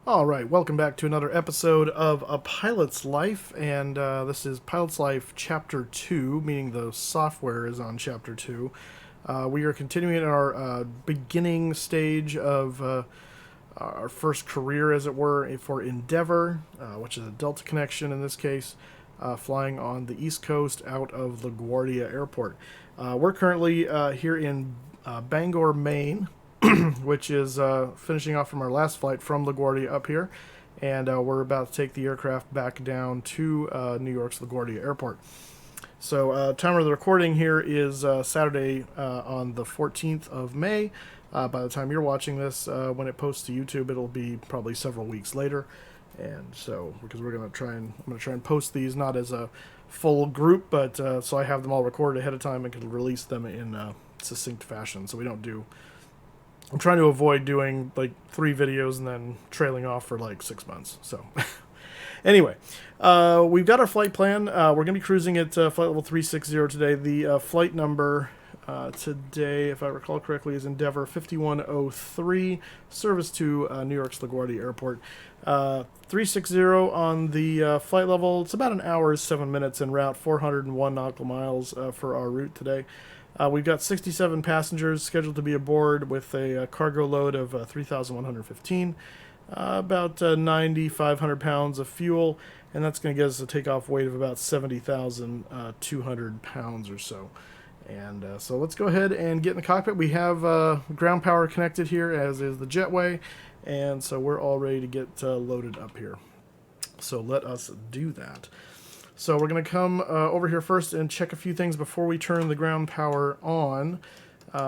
All right, welcome back to another episode of A Pilot's Life, and this is Pilot's Life Chapter 2, meaning the software is on Chapter 2. We are continuing in our beginning stage of our first career, as it were, for Endeavor, which is a Delta connection in this case, flying on the East Coast out of LaGuardia Airport. We're currently here in Bangor, Maine, which is finishing off from our last flight from LaGuardia up here, and we're about to take the aircraft back down to New York's LaGuardia Airport. So time of the recording here is Saturday on the 14th of May. By the time you're watching this, when it posts to YouTube, it'll be probably several weeks later. And so, because I'm going to try and post these not as a full group, but so I have them all recorded ahead of time and can release them in succinct fashion. So I'm trying to avoid doing like 3 videos and then trailing off for like 6 months. So anyway, we've got our flight plan. We're going to be cruising at flight level 360 today. The flight number today, if I recall correctly, is Endeavor 5103, service to New York's LaGuardia Airport. 360 on the flight level. It's about an hour, 7 minutes en route, 401 nautical miles for our route today. We've got 67 passengers scheduled to be aboard with a cargo load of 3,115, about 9,500 pounds of fuel, and that's going to get us a takeoff weight of about 70,200 pounds or so. And so let's go ahead and get in the cockpit. We have ground power connected here, as is the jetway, and so we're all ready to get loaded up here. So let us do that. So we're going to come over here first and check a few things before we turn the ground power on.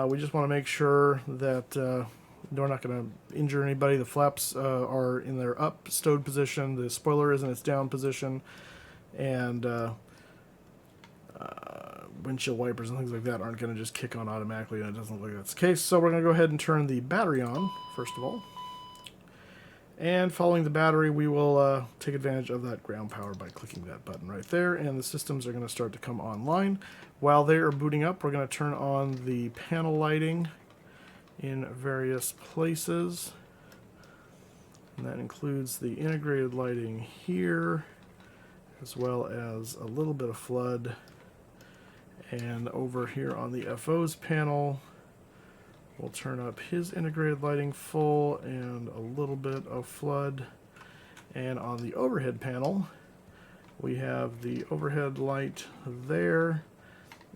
We just want to make sure that we're not going to injure anybody. The flaps are in their up stowed position. The spoiler is in its down position. And windshield wipers and things like that aren't going to just kick on automatically, and it doesn't look like that's the case. So we're going to go ahead and turn the battery on, first of all. And following the battery, we will take advantage of that ground power by clicking that button right there, and the systems are going to start to come online. While they are booting up, we're going to turn on the panel lighting in various places. And that includes the integrated lighting here, as well as a little bit of flood. And over here on the FO's panel, we'll turn up his integrated lighting full and a little bit of flood. And on the overhead panel, we have the overhead light there.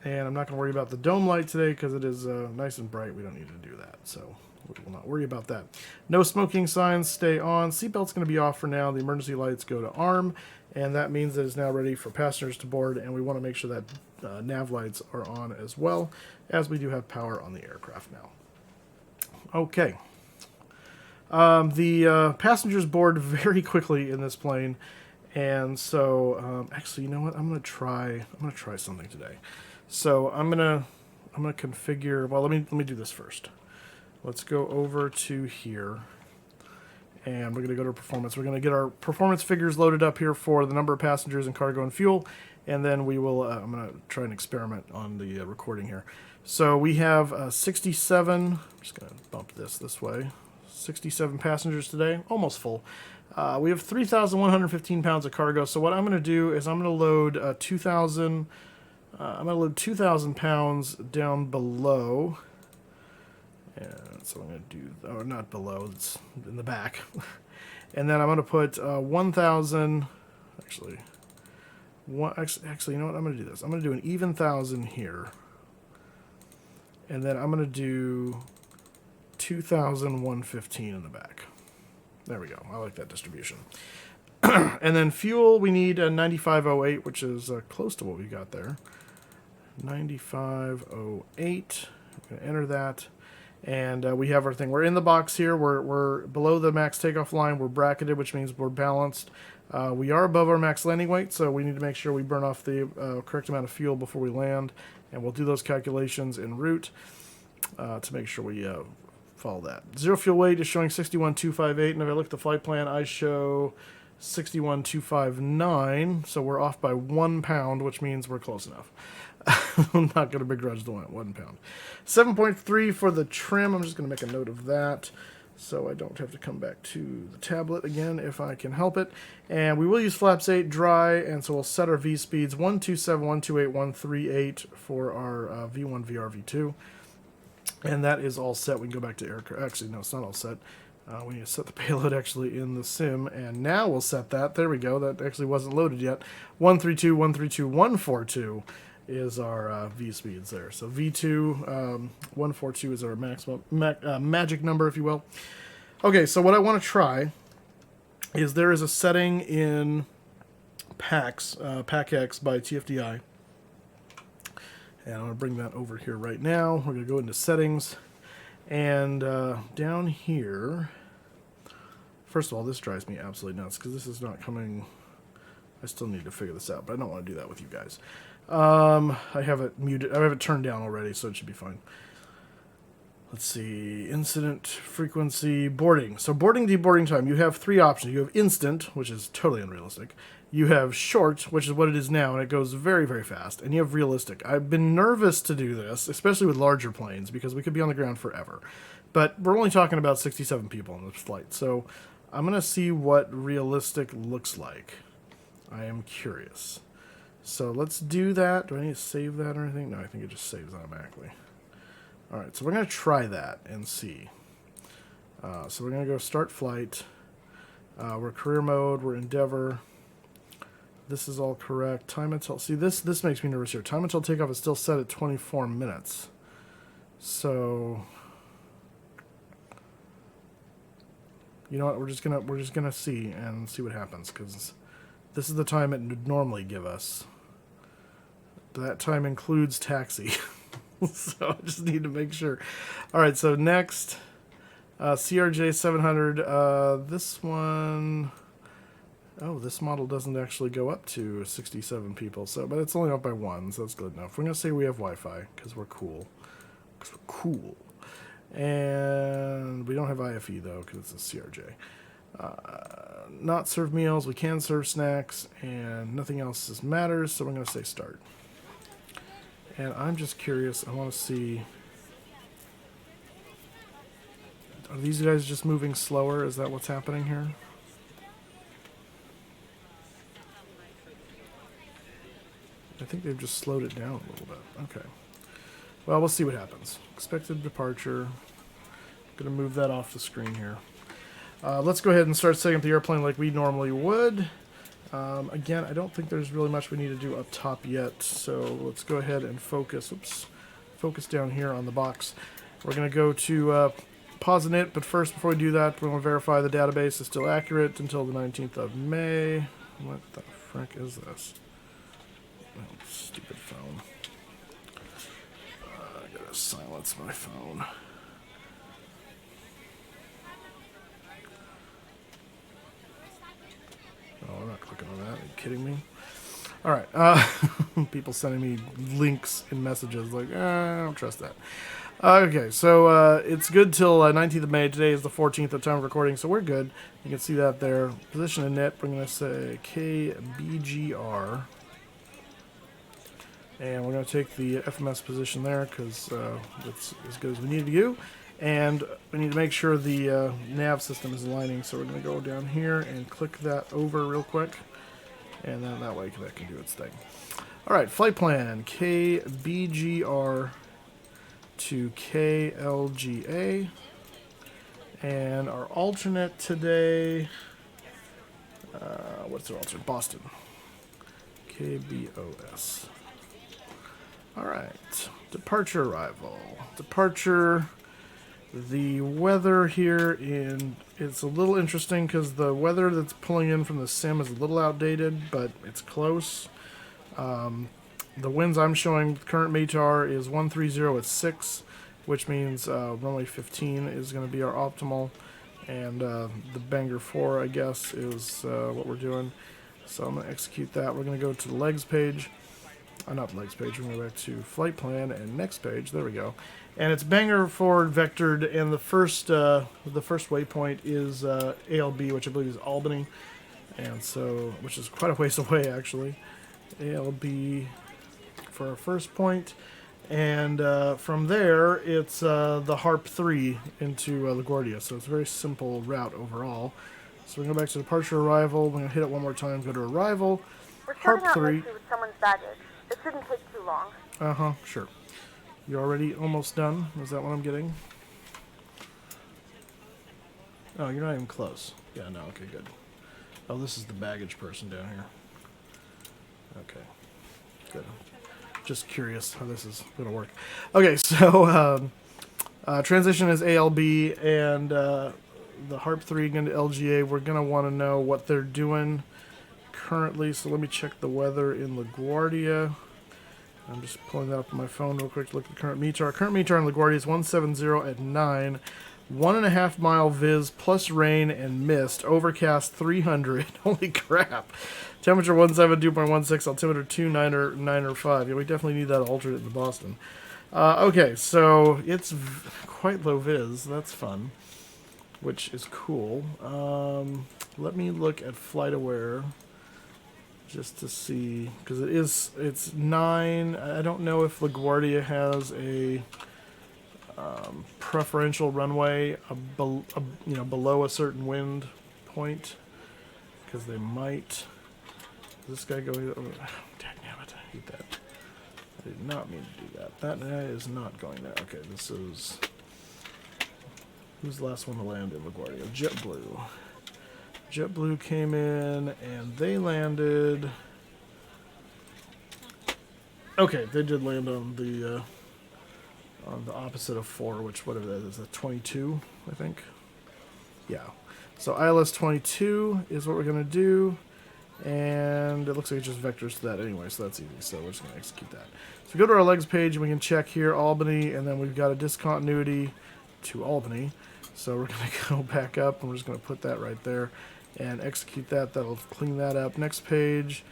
And I'm not going to worry about the dome light today because it is nice and bright. We don't need to do that, so we will not worry about that. No smoking signs, stay on. Seatbelt's going to be off for now. The emergency lights go to arm, and that means that it's now ready for passengers to board, and we want to make sure that nav lights are on as well, as we do have power on the aircraft now. Okay. The passengers board very quickly in this plane, and so actually, you know what? I'm gonna try something today. So I'm gonna configure. Well, let me do this first. Let's go over to here, and we're gonna go to performance. We're gonna get our performance figures loaded up here for the number of passengers and cargo and fuel, and then we will. I'm gonna try an experiment on the recording here. So we have 67, I'm just going to bump this way, 67 passengers today, almost full. We have 3,115 pounds of cargo, so what I'm going to do is I'm going to load 2,000 pounds down below, and so I'm going to do, oh, not below, it's in the back, and then I'm going to put 1,000, actually, you know what, I'm going to do this, I'm going to do an even 1,000 here. And then I'm going to do 2,115 in the back. There we go. I like that distribution. And then fuel, we need a 9508, which is close to what we got there. 9508. I'm going to enter that. And we have our thing. We're in the box here. We're below the max takeoff line. We're bracketed, which means we're balanced. We are above our max landing weight, so we need to make sure we burn off the correct amount of fuel before we land. And we'll do those calculations en route to make sure we follow that. Zero fuel weight is showing 61,258, and if I look at the flight plan, I show 61,259, so we're off by 1 pound, which means we're close enough. I'm not going to begrudge the 1 pound. 7.3 for the trim. I'm just going to make a note of that. so I don't have to come back to the tablet again if I can help it. And we will use flaps 8 dry, and so we'll set our V speeds 127, 128, 138 for our V1, VR, V2. And that is all set. We can go back to aircraft. Actually, no, it's not all set. We need to set the payload actually in the sim, and now we'll set that. There we go. That actually wasn't loaded yet. 132, 132, 142 is our V speeds there. So V2, 142 is our maximum magic number, if you will. Okay, so what I want to try is there is a setting in PACX by TFDI. And I'm going to bring that over here right now. We're going to go into settings. And down here, first of all, this drives me absolutely nuts because this is not coming. I still need to figure this out, but I don't want to do that with you guys. I have it muted. I have it turned down already, so it should be fine. Let's see, incident frequency, boarding. So boarding, deboarding time, you have 3 options. You have instant, which is totally unrealistic. You have short, which is what it is now, and it goes very, very fast. And you have realistic. I've been nervous to do this, especially with larger planes, because we could be on the ground forever. But we're only talking about 67 people on this flight, so I'm going to see what realistic looks like. I am curious. So let's do that. Do I need to save that or anything? No, I think it just saves automatically. Alright, so we're going to try that and see. So we're going to go start flight. We're career mode, we're endeavor. This is all correct. Time until... See, this makes me nervous here. Time until takeoff is still set at 24 minutes. So... You know what, we're just gonna see and see what happens, because this is the time it would normally give us. That time includes taxi. So I just need to make sure. Alright, so next, CRJ 700, this one, oh, this model doesn't actually go up to 67 people, so, but it's only up by 1, so that's good enough. We're going to say we have Wi-Fi, because we're cool. And we don't have IFE, though, because it's a CRJ. Not serve meals, we can serve snacks, and nothing else matters, so we're going to say start. And I'm just curious, I want to see, are these guys just moving slower? Is that what's happening here? I think they've just slowed it down a little bit. Okay. Well, we'll see what happens. Expected departure. Going to move that off the screen here. Let's go ahead and start setting up the airplane like we normally would. Again, I don't think there's really much we need to do up top yet, so let's go ahead and focus. Oops, focus down here on the box. We're going to go to pause init, but first, before we do that, we're going to verify the database is still accurate until the 19th of May. What the frick is this? Oh, stupid phone. I gotta silence my phone. Oh, I'm not clicking on that. Are you kidding me? Alright, people sending me links in messages like, I don't trust that. Okay, so it's good till 19th of May. Today is the 14th at the time of recording, so we're good. You can see that there. Position in net, we're going to say KBGR. And we're going to take the FMS position there because it's as good as we need to do. And we need to make sure the nav system is aligning, so we're going to go down here and click that over real quick. And then that way that can do its thing. Alright, flight plan, KBGR to KLGA. And our alternate today, what's our alternate? Boston. KBOS. Alright, departure arrival. Departure, the weather here it's a little interesting because the weather that's pulling in from the sim is a little outdated, but it's close. The winds I'm showing, current METAR is 130 at 6, which means runway 15 is going to be our optimal, and the Bangor 4, I guess, is what we're doing. So I'm going to execute that. We're going to go to the legs page. Not the legs page, we're going to go back to flight plan and next page. There we go. And it's Bangor forward vectored, and the first waypoint is ALB, which I believe is Albany, and so, which is quite a ways away actually. ALB for our first point, And from there, it's the Harp 3 into LaGuardia. So it's a very simple route overall. So we go back to departure arrival. We're going to hit it one more time. Go to arrival. We're Harp starting out 3. with someone's baggage. It shouldn't take too long. Uh-huh, sure. You're already almost done? Is that what I'm getting? Oh, you're not even close. Yeah, no, okay, good. Oh, this is the baggage person down here. Okay, good. Just curious how this is going to work. Okay, so transition is ALB, and the Harp 3 going to LGA. We're going to want to know what they're doing currently, so let me check the weather in LaGuardia. I'm just pulling that up on my phone real quick to look at the current meter. Our current meter on LaGuardia is 170 at 9. 1.5 mile viz plus rain and mist. Overcast 300. Holy crap. Temperature 172.16. Altimeter 295. Yeah, we definitely need that alternate in Boston. Okay, so it's quite low viz. That's fun, which is cool. Let me look at FlightAware just to see, because it's 9. I don't know if LaGuardia has a preferential runway below a certain wind point, because they might. Does this guy go? Oh, damn it! I hate that. I did not mean to do that. That guy is not going there. Okay, this is. Who's the last one to land in LaGuardia? JetBlue. JetBlue came in and they landed. Okay, they did land on the opposite of 4, which whatever that is, a 22, I think. Yeah. So ILS 22 is what we're gonna do, and it looks like it just vectors to that anyway, so that's easy. So we're just gonna execute that. So we go to our legs page and we can check here Albany, and then we've got a discontinuity to Albany. So we're gonna go back up and we're just gonna put that right there and execute that. That'll clean that up. Next page,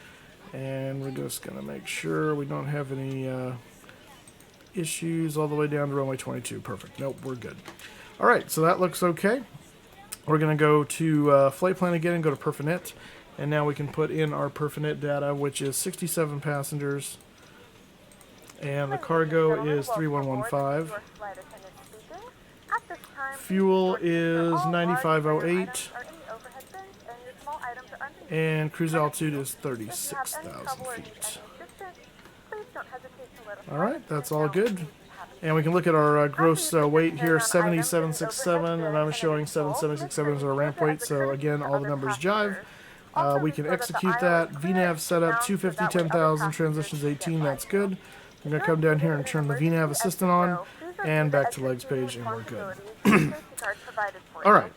and we're just gonna make sure we don't have any issues all the way down to runway 22. Perfect. Nope, we're good. All right, so that looks okay. We're going to go to flight plan again and go to Perfinet. And now we can put in our Perfinet data, which is 67 passengers. And the cargo is 3115. Fuel is 9508. And cruise altitude is 36,000 feet. Alright, that's all good. And we can look at our gross weight here, 7767, and I'm showing 7767 as our ramp weight, so again, all the numbers jive. We can execute that. VNAV setup, 250, 10,000, transitions 18, that's good. I'm going to come down here and turn the VNAV assistant on, and back to legs page, and we're good. Alright,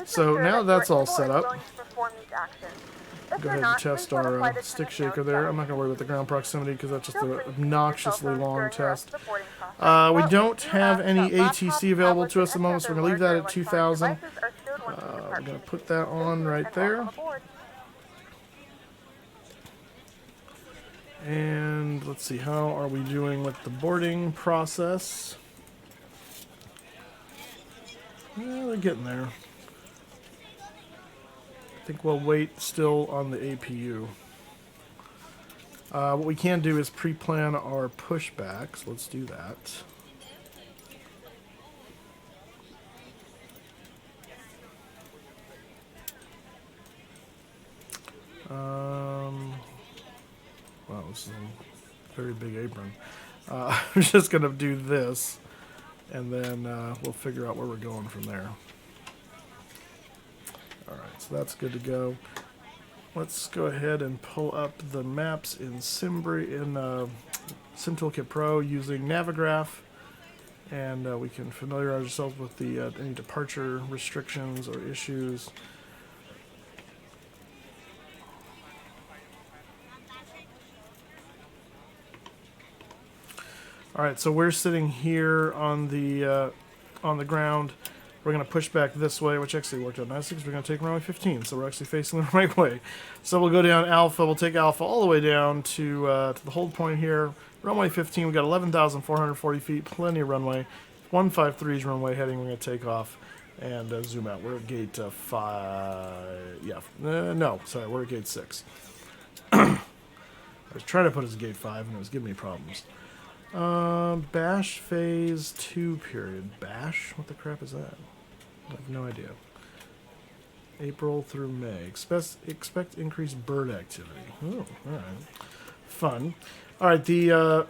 so now that's all set up. Go ahead and test our stick shaker there. I'm not going to worry about the ground proximity because that's just an obnoxiously long test. We don't have any ATC available to us at the moment, so we're going to leave that at 2,000. We're going to put that on right there. And let's see, how are we doing with the boarding process? Yeah, they're getting there. I think we'll wait still on the APU. What we can do is pre-plan our pushbacks. Let's do that. Wow, this is a very big apron. I'm just going to do this, and then we'll figure out where we're going from there. Alright, so that's good to go. Let's go ahead and pull up the maps in Simbrief in SimToolkit Pro using Navigraph, and we can familiarize ourselves with the any departure restrictions or issues. Alright, so we're sitting here on the ground. We're going to push back this way, which actually worked out nicely because we're going to take runway 15, so we're actually facing the right way. So we'll go down Alpha. We'll take Alpha all the way down to the hold point here. Runway 15, we've got 11,440 feet, plenty of runway. 153 is runway heading. We're going to take off and zoom out. We're at gate 5. Yeah, no, sorry, we're at gate 6. I was trying to put us at gate 5, and it was giving me problems. Bash phase 2 period. Bash? What the crap is that? I have no idea. April through May. Expect increased bird activity. Oh, alright. Fun. Alright, the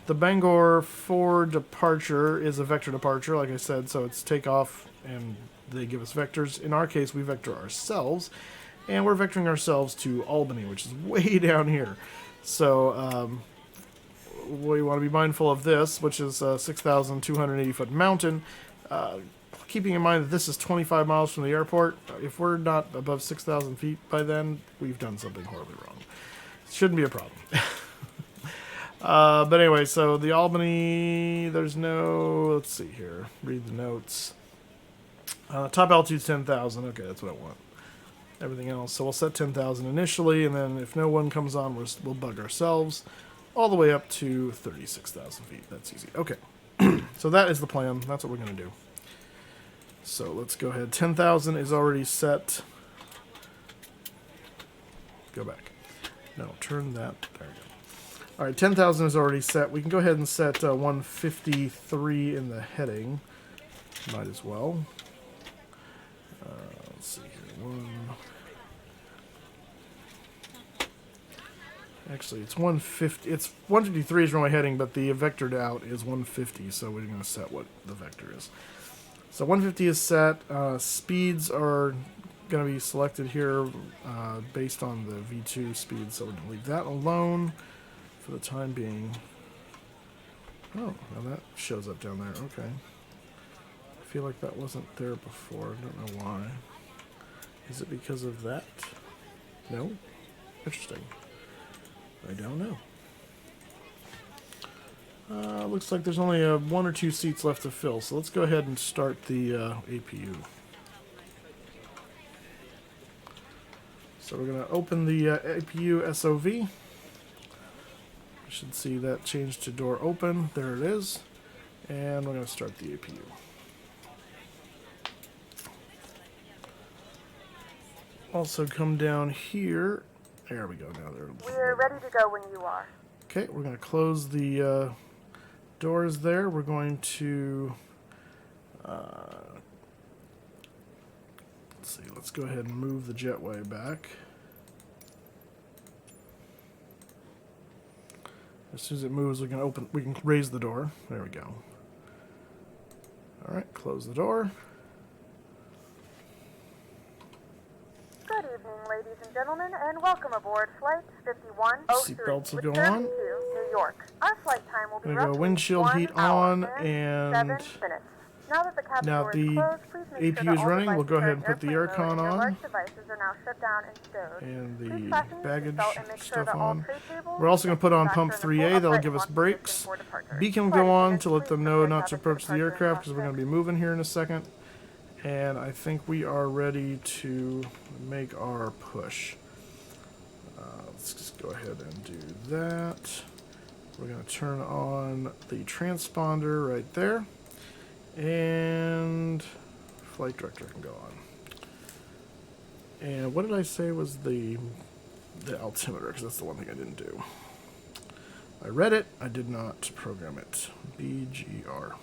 the Bangor 4 departure is a vector departure, like I said, so it's takeoff and they give us vectors. In our case, we vector ourselves, and we're vectoring ourselves to Albany, which is way down here. So, we want to be mindful of this, which is a 6,280 foot mountain. Keeping in mind that this is 25 miles from the airport. If we're not above 6,000 feet by then, we've done something horribly wrong. Shouldn't be a problem. But anyway, so the Albany, there's no, let's see here, read the notes. Top altitude's 10,000. Okay, that's what I want. Everything else. So we'll set 10,000 initially, and then if no one comes on, we'll bug ourselves all the way up to 36,000 feet. That's easy. Okay. So that is the plan. That's what we're going to do. So let's go ahead. 10,000 is already set. Go back. No, turn that. There we go. All right, 10,000 is already set. We can go ahead and set 153 in the heading. Might as well. Let's see here. Actually, it's 150. It's 153 is where my heading, but the vectored out is 150, so we're going to set what the vector is. So 150 is set. Speeds are going to be selected here based on the V2 speed, so we're going to leave that alone for the time being. Oh, now that shows up down there. Okay. I feel like that wasn't there before. I don't know why. Is it because of that? No? Interesting. I don't know. Looks like there's only 1 or 2 seats left to fill, so let's go ahead and start the APU. So we're going to open the APU SOV. You should see that change to door open. There it is. And we're going to start the APU. Also come down here. There we go. Now they're. We're ready to go when you are. Okay, we're going to close the doors there. We're going to let's see. Let's go ahead and move the jetway back. As soon as it moves, we can open. We can raise the door. There we go. All right, close the door. Good evening, ladies and gentlemen, and welcome aboard Flight 5103 Seatbelts will go return on. to New York. Our flight time will be I'm gonna go roughly windshield 1 heat hour on, and 7 minutes. Now that the cabin now door the is closed, please make APU sure is that all running. We'll devices go ahead are and put the in airplane aircon mode and your on. large devices are now shut down and stowed. And Please the fasten your baggage seatbelt and make sure stuff that all on. tray tables We're also going to put on pump fastened in a 3A. full That'll upright give us launch brakes. position for departure. Beacon will Flight go on attendants, to let please them prepare know not to cabin approach the departure aircraft in because we're going to be moving here in a second. And I think we are ready to make our push. Let's just go ahead and do that. We're going to turn on the transponder right there. And flight director can go on. And what did I say was the altimeter? Because that's the one thing I didn't do. I read it. I did not program it. BGR.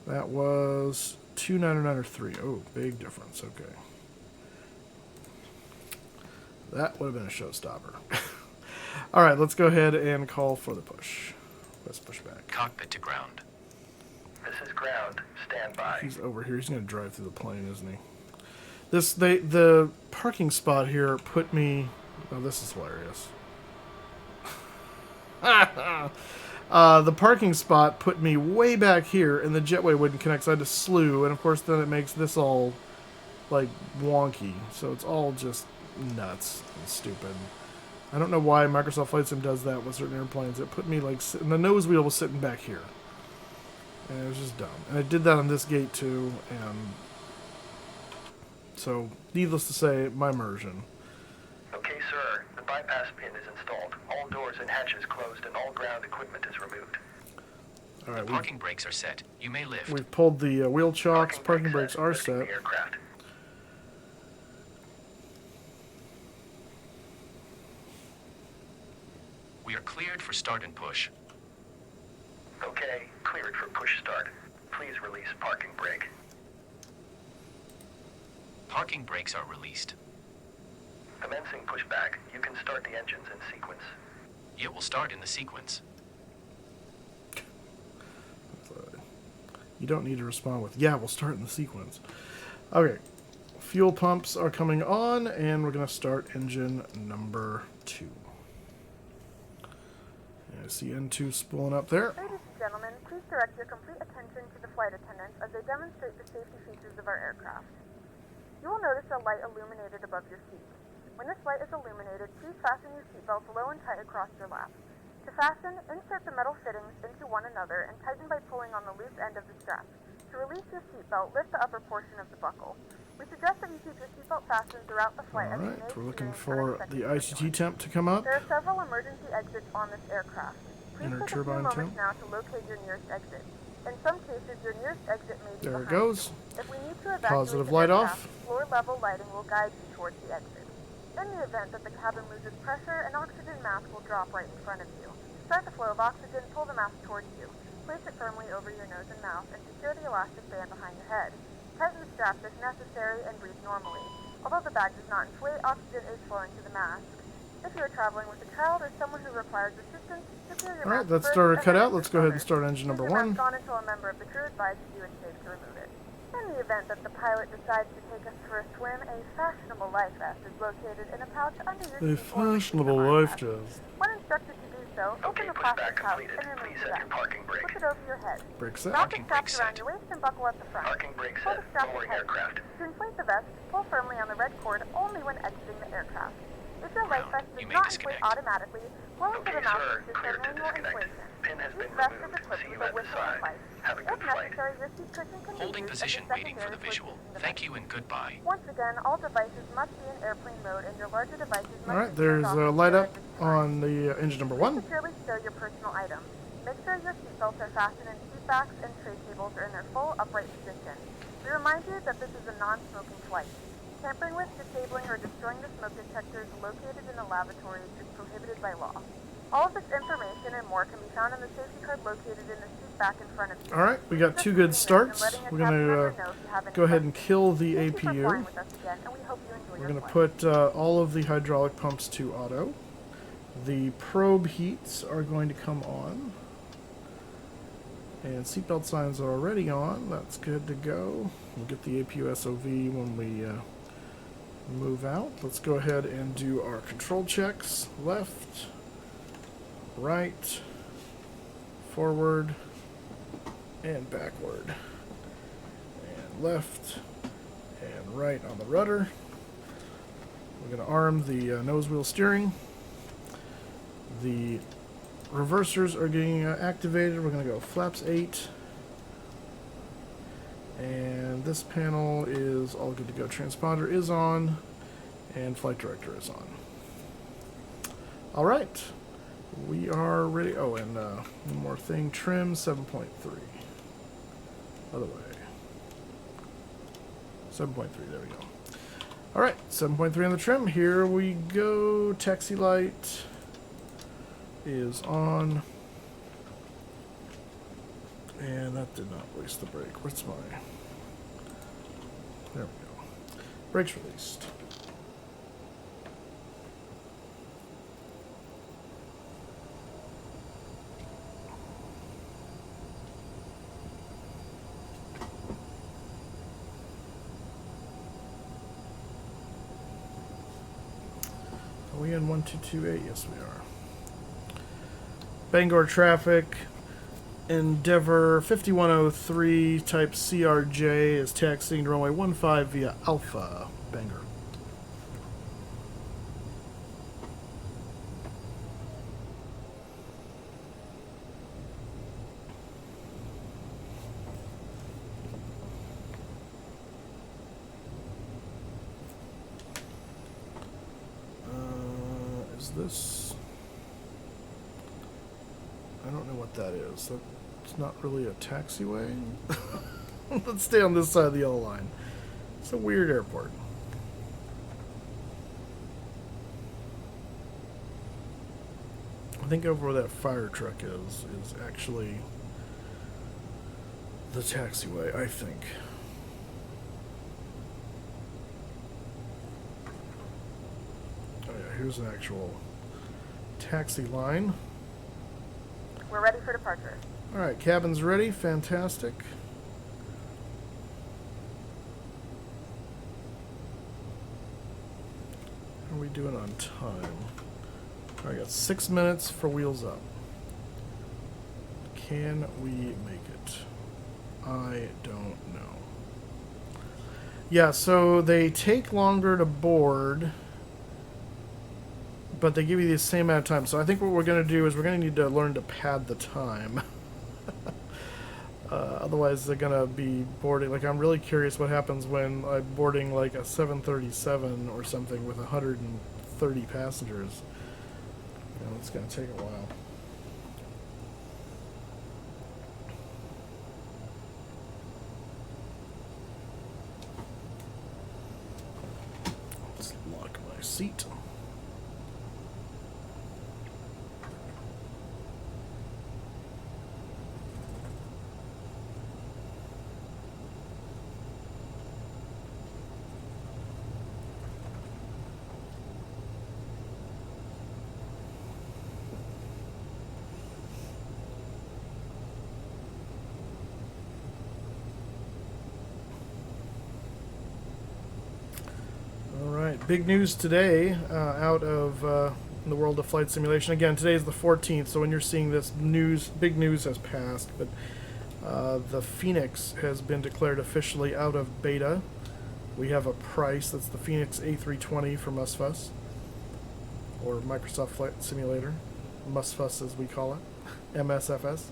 That was 29903. Oh, big difference. Okay. That would have been a showstopper. All right, let's go ahead and call for the push. Let's push back. Cockpit to ground. This is ground. Stand by. He's over here. He's going to drive through the plane, isn't he? The parking spot here put me. Oh, this is hilarious. The parking spot put me way back here, and the jetway wouldn't connect, so I had to slew, and of course then it makes this all, like, wonky. So it's all just nuts and stupid. I don't know why Microsoft Flight Sim does that with certain airplanes. It put me, like, and the nose wheel was sitting back here. And it was just dumb. And I did that on this gate, too, and so, needless to say, my immersion. Okay, sir. The bypass pin is installed. All doors and hatches closed and all ground equipment is removed. All right, Parking brakes are set. You may lift. we've pulled the wheel chocks. Parking brakes are Lifting set. the aircraft. We are cleared for start and push. cleared for push start. Please release parking brake. Parking brakes are released. Commencing pushback. You can start the engines in sequence. It will start in the sequence. You don't need to respond with, yeah, we'll start in the sequence. Okay. Fuel pumps are coming on, and we're going to start engine number 2. And I see N2 spooling up there. Ladies and gentlemen, please direct your complete attention to the flight attendants as they demonstrate the safety features of our aircraft. You will notice a light illuminated above your seat. When this light is illuminated, please fasten your seatbelts low and tight across your lap. To fasten, insert the metal fittings into one another and tighten by pulling on the loose end of the strap. To release your seatbelt, lift the upper portion of the buckle. We suggest that you keep your seatbelt fastened throughout the flight. Alright, as you may we're looking experience for unexpected the ICT turbulence. temp to come up. There are several emergency exits on this aircraft. Please Inner take a few turbine moments temp. now to locate your nearest exit. In some cases, your nearest exit may be There it behind goes. you. If we need to evacuate Positive the light aircraft, off. floor-level lighting will guide you towards the exit. In the event that the cabin loses pressure, an oxygen mask will drop right in front of you. To start the flow of oxygen, pull the mask towards you. Place it firmly over your nose and mouth and secure the elastic band behind your head. Tighten the straps if necessary and breathe normally. Although the bag does not inflate, oxygen is flowing to the mask. If you are traveling with a child or someone who requires assistance, secure your Alright, mask that's first starter and cut then out. Let's go ahead and start engine Keep number your 1. mask on until a member of the crew advises you it's safe to remove it. In the event that the pilot decides to take us for a swim, a fashionable life vest is located in a pouch under your A seat or fashionable arm life rest. vest. When instructed to do so, open Okay, the pushback plastic pouch completed. and remove Please the set your vest. parking brake. Flip it over your head. Brake set. Wrap the Parking straps brake around set. your waist and buckle at the front. Parking brake Pull set. the strap Lowering tight. aircraft. To inflate the vest, pull firmly on the red cord only when exiting the aircraft. If your life vest You does may not disconnect. inflate automatically, blow into Okay, the mouth sir. system Cleared to manual disconnect. inflation. Pin has been This vest is removed. equipped See with you a at the whistle side. device. Have a If good flight. necessary, your seat cushion can be Holding used as a position waiting for the secondary visual. placement device. Thank you and goodbye. Once again, all devices must be in airplane mode and your larger devices must Alright, be turned there's off a and light stored up at this time. on the engine number 1. Securely stow your personal items. Make sure your seatbelts are fastened in seat backs and tray tables are in their full upright position. We remind you that this is a non-smoking flight. Tampering with, disabling, or destroying the smoke detectors located in the lavatories is prohibited by law. All of this information and more can be found in the safety card located in the seat back in front of you. Alright, we got 2 good starts. We're going to go ahead and kill the Thank you for APU. flying with us again, and we hope you enjoy We're your going to flight. put all of the hydraulic pumps to auto. The probe heats are going to come on. And seatbelt signs are already on. That's good to go. We'll get the APU SOV when we move out. Let's go ahead and do our control checks. Left, right, forward, and backward. And left, and right on the rudder. We're going to arm the nose wheel steering. The reversers are getting activated. We're going to go flaps 8. And this panel is all good to go. Transponder is on, and flight director is on. All right, we are ready. Oh, and one more thing: trim 7.3. Other way. 7.3. There we go. All right, 7.3 on the trim. Here we go. Taxi light is on. And that did not waste the brake. What's my... There we go. Brakes released. Are we in 1228? Yes, we are. Bangor traffic. Endeavor 5103 type CRJ is taxiing to runway 15 via Alpha, Bangor. Is this... I don't know what that is. It's not really a taxiway. Let's stay on this side of the yellow line. It's a weird airport. I think over where that fire truck is actually the taxiway, I think. Oh yeah, here's an actual taxi line. We're ready for departure. Alright, cabin's ready. Fantastic. How are we doing on time? I got 6 minutes for wheels up. Can we make it? I don't know. Yeah, so they take longer to board, but they give you the same amount of time. So I think what we're going to do is we're going to need to learn to pad the time. Otherwise, they're going to be boarding. Like, I'm really curious what happens when I'm boarding like a 737 or something with 130 passengers. You know, it's going to take a while. Let's lock my seat. Big news today out of the world of flight simulation. Again, today is the 14th, so when you're seeing this news, big news has passed, but the Phoenix has been declared officially out of beta. We have a price. That's the Phoenix A320 for MSFS, or Microsoft Flight Simulator, MSFS as we call it, MSFS.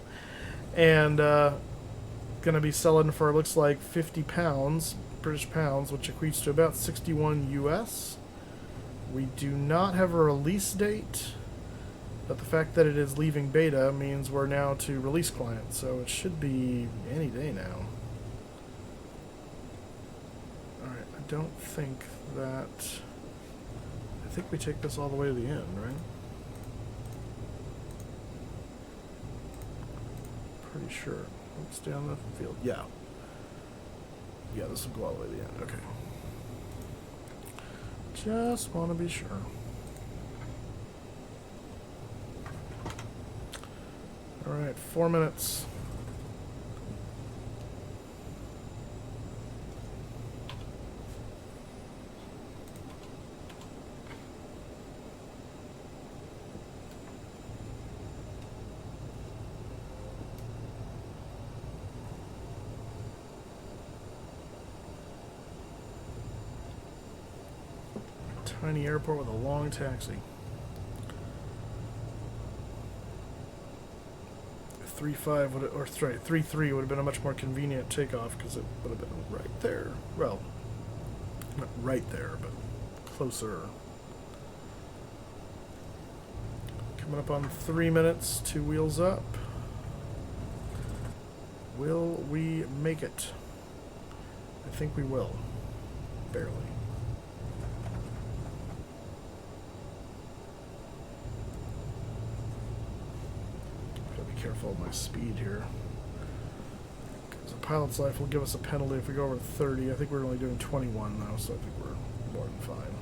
And going to be selling for, looks like, 50 pounds. British pounds, which equates to about 61 US. We do not have a release date, but the fact that it is leaving beta means we're now to release client, so it should be any day now. Alright, I don't think that... I think we take this all the way to the end, right? Pretty sure. Let's stay on the field. Yeah. Yeah, this will go all the way to the end. Okay. Just want to be sure. Alright, 4 minutes. Tiny airport with a long taxi. 3.5 would, or sorry, 3.3 would have been a much more convenient takeoff because it would have been right there. Well, not right there, but closer. Coming up on 3 minutes, 2 wheels up. Will we make it? I think we will. Barely. Careful of my speed here. Because a pilot's life will give us a penalty if we go over 30. I think we're only doing 21 now, so I think we're more than fine.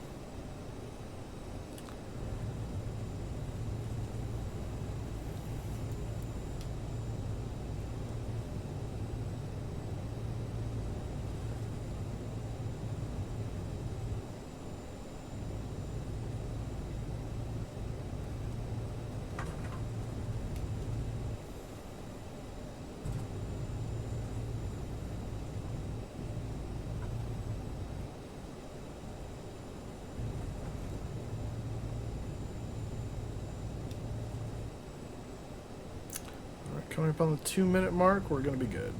Coming up on the 2 minute mark, we're going to be good.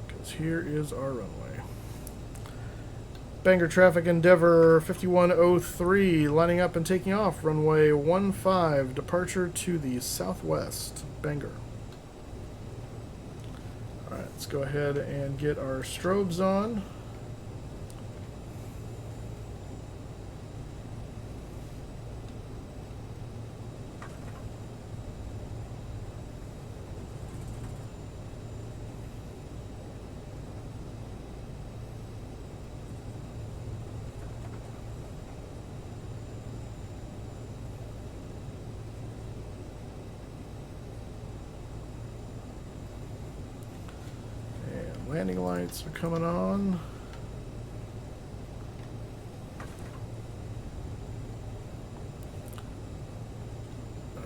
Because here is our runway. Bangor traffic Endeavour 5103 lining up and taking off. Runway 15, departure to the southwest. Bangor. Alright, let's go ahead and get our strobes on. landing lights are coming on.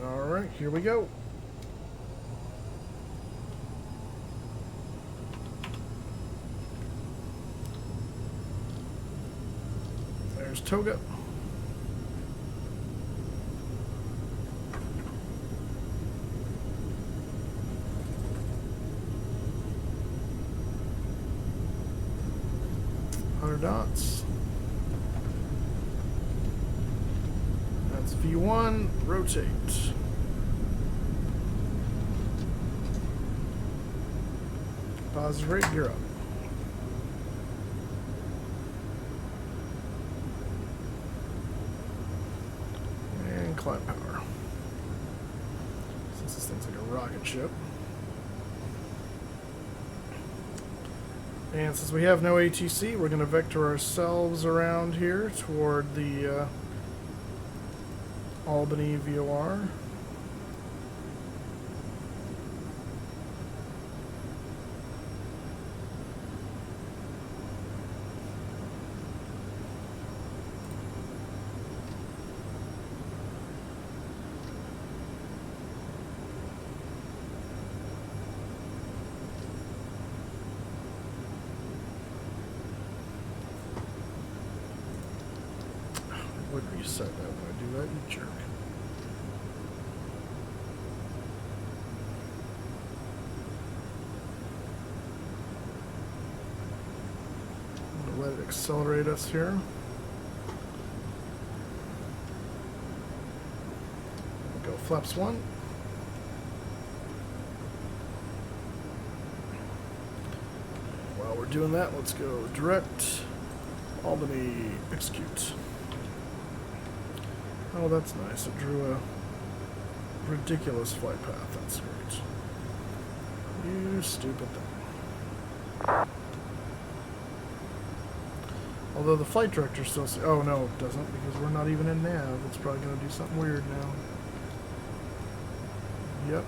Alright, here we go. There's Toga. Dots. That's V1. Rotate. Positive rate, you're up. And climb power. Since this thing's like a rocket ship. And since we have no ATC, we're going to vector ourselves around here toward the Albany VOR. Would reset that when I do that, you jerk. I'm gonna let it accelerate us here. Go flaps 1. While we're doing that, let's go direct Albany execute. Oh, that's nice. It drew a ridiculous flight path. That's great. You stupid thing. Although the flight director still says, oh no, it doesn't, because we're not even in nav. It's probably going to do something weird now. Yep.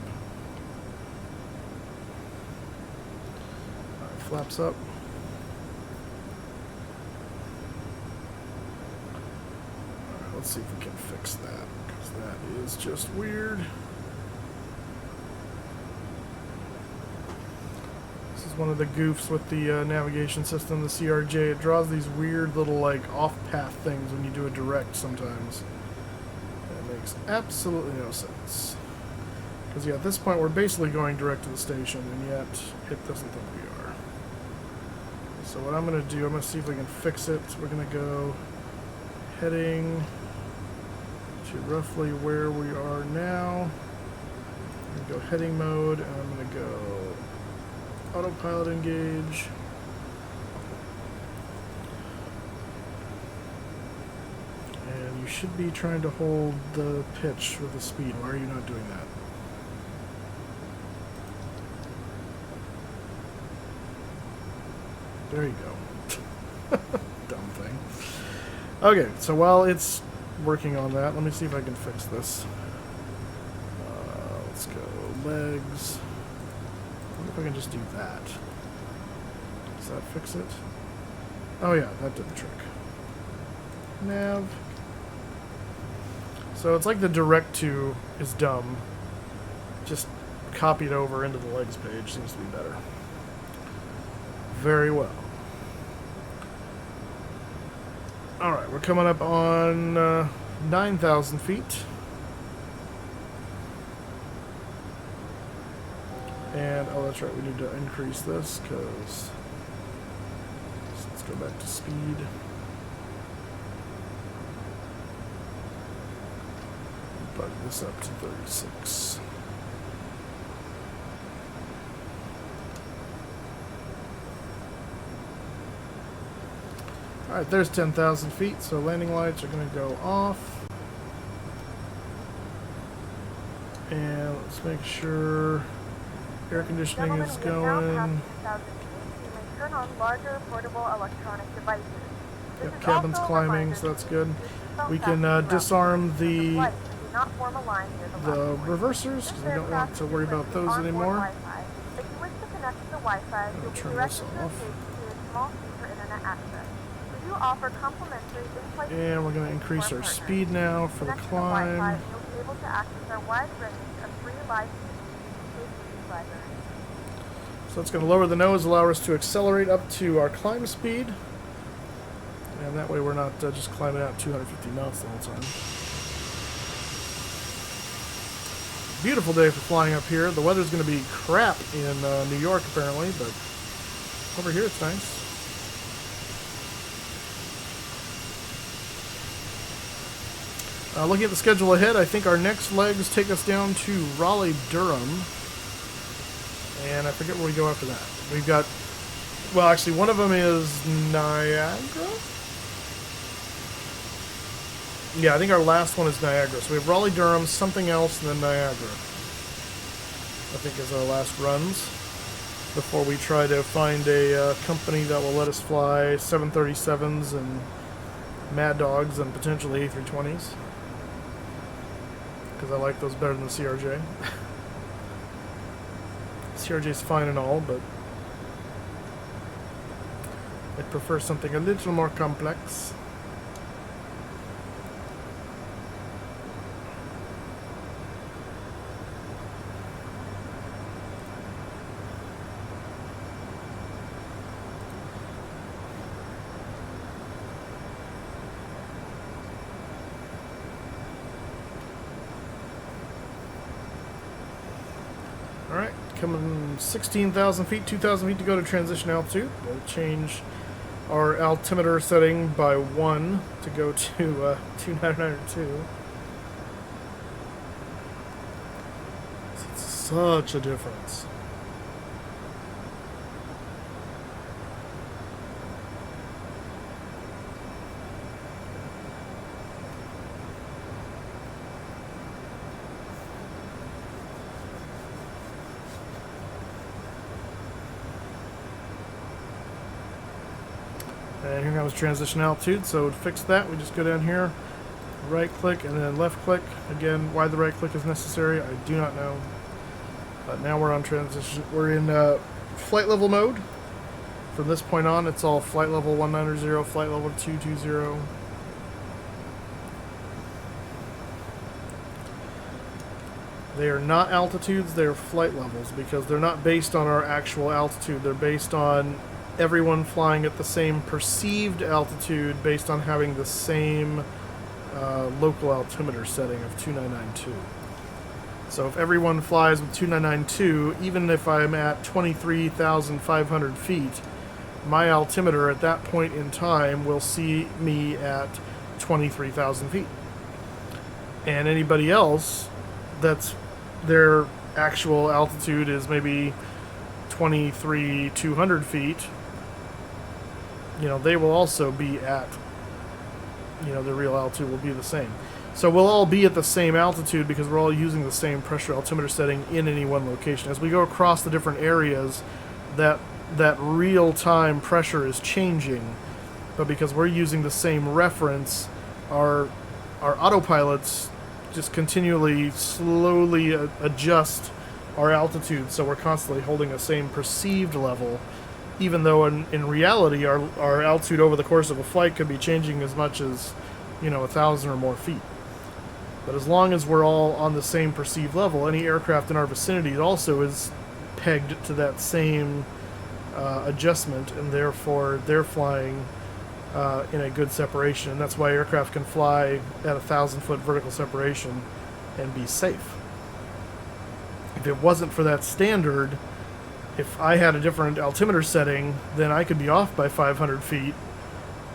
Alright, flaps up. Let's see if we can fix that, because that is just weird. This is one of the goofs with the navigation system, the CRJ. It draws these weird little, like, off-path things when you do a direct sometimes. It makes absolutely no sense. Because, yeah, at this point we're basically going direct to the station, and yet it doesn't think we are. So what I'm going to do, I'm going to see if we can fix it. We're going to go heading to roughly where we are now. I'm going to go heading mode, and I'm going to go autopilot engage. And you should be trying to hold the pitch with the speed. Why are you not doing that? There you go. Dumb thing. Okay, so while it's working on that, let me see if I can fix this. Let's go legs. I wonder if I can just do that. Does that fix it? Oh yeah, that did the trick. Nav. So it's like the direct to is dumb. Just copy it over into the legs page seems to be better. Very well. Alright, we're coming up on 9,000 feet. And, oh, that's right, we need to increase this, because... Let's go back to speed. Bug this up to 36. Alright, there's 10,000 feet, so landing lights are going to go off. And let's make sure air conditioning is going. Turn on larger portable electronic devices. Yep, cabin's climbing, so that's good. We can disarm the reversers, because we don't want to worry about those anymore. connect to the Wi-Fi, you'll be turn directed this to a off. page to a small fee for internet access. We do offer complimentary in-flight And we're going to increase our speed now for the connect to the Wi-Fi, climb. and you'll be able to access our wide range of free live CDs and case library. So it's going to lower the nose, allow us to accelerate up to our climb speed. And that way we're not just climbing out 250 knots the whole time. Beautiful day for flying up here. The weather's going to be crap in New York apparently, but over here it's nice. Looking at the schedule ahead, I think our next legs take us down to Raleigh-Durham. And I forget where we go after that. We've got, well, actually, one of them is Niagara? Yeah, I think our last one is Niagara. So we have Raleigh-Durham, something else, and then Niagara. I think is our last runs before we try to find a company that will let us fly 737s and Mad Dogs and potentially A320s. Because I like those better than the CRJ. CRJ's fine and all, but I'd prefer something a little more complex. Alright, coming 16,000 feet, 2,000 feet to go to transition altitude. We'll change our altimeter setting by 1 to go to 2992. It's such a difference. And here comes transition altitude, so to fix that, we just go down here, right click, and then left click. Again, why the right click is necessary, I do not know. But now we're on transition. We're in flight level mode. From this point on, it's all flight level 190, flight level 220. They are not altitudes, they're flight levels, because they're not based on our actual altitude. They're based on everyone flying at the same perceived altitude based on having the same local altimeter setting of 2992. So if everyone flies with 2992, even if I'm at 23,500 feet, my altimeter at that point in time will see me at 23,000 feet. And anybody else that's their actual altitude is maybe 23,200 feet, you know, they will also be at, you know, the real altitude will be the same. So we'll all be at the same altitude because we're all using the same pressure altimeter setting in any one location. As we go across the different areas, that real-time pressure is changing, but because we're using the same reference, our autopilots just continually, slowly adjust our altitude, so we're constantly holding the same perceived level, even though in reality our altitude over the course of a flight could be changing as much as, you know, 1,000 or more feet. But as long as we're all on the same perceived level, any aircraft in our vicinity also is pegged to that same adjustment, and therefore they're flying in a good separation. And that's why aircraft can fly at 1,000-foot vertical separation and be safe. If it wasn't for that standard, if I had a different altimeter setting, then I could be off by 500 feet,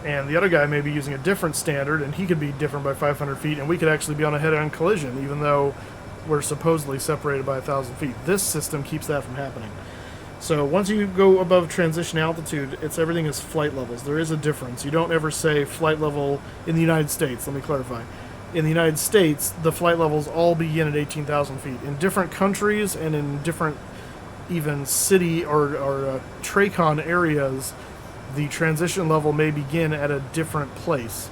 and the other guy may be using a different standard, and he could be different by 500 feet, and we could actually be on a head-on collision, even though we're supposedly separated by 1,000 feet. This system keeps that from happening. So once you go above transition altitude, everything is flight levels. There is a difference. You don't ever say flight level in the United States, let me clarify. In the United States, the flight levels all begin at 18,000 feet. In different countries and in different even city or TRACON areas, the transition level may begin at a different place.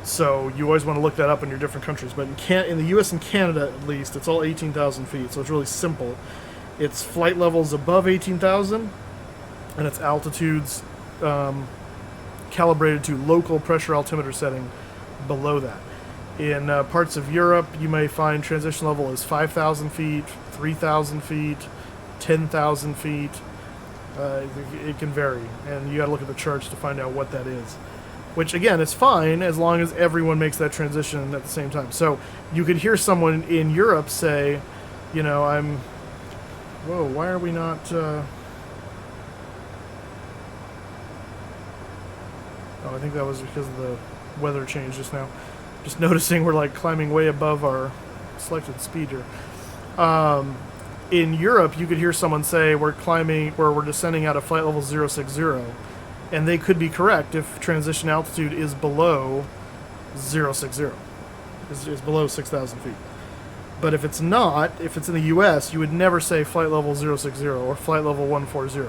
So you always want to look that up in your different countries. But in the US and Canada, at least, it's all 18,000 feet, so it's really simple. its flight levels above 18,000, and its altitudes calibrated to local pressure altimeter setting below that. In parts of Europe, you may find transition level is 5,000 feet, 3,000 feet, 10,000 feet. It can vary, and you got to look at the charts to find out what that is. Which, again, is fine as long as everyone makes that transition at the same time. So you could hear someone in Europe say, you know, whoa, why are we not... Oh, I think that was because of the weather change just now. Just noticing we're like climbing way above our selected speed here. In Europe, you could hear someone say we're descending out of flight level 060, and they could be correct if transition altitude is below 060, is below 6,000 feet. But if it's not, if it's in the US, you would never say flight level 060 or flight level 140,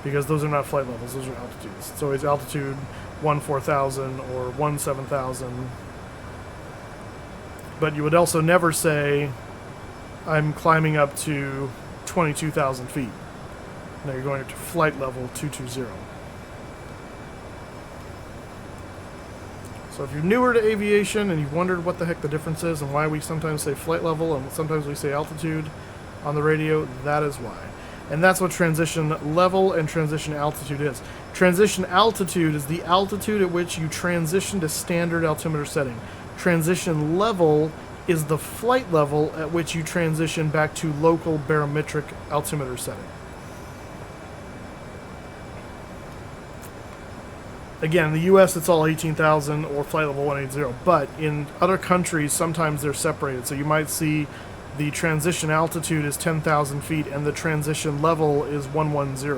because those are not flight levels, those are altitudes. It's always altitude 14,000 or 17,000. But you would also never say, I'm climbing up to 22,000 feet. Now you're going up to flight level 220. So if you're newer to aviation and you've wondered what the heck the difference is and why we sometimes say flight level and sometimes we say altitude on the radio, that is why. And that's what transition level and transition altitude is. Transition altitude is the altitude at which you transition to standard altimeter setting. Transition level is the flight level at which you transition back to local barometric altimeter setting. Again, in the US it's all 18,000 or flight level 180, but in other countries sometimes they're separated. So you might see the transition altitude is 10,000 feet and the transition level is 110,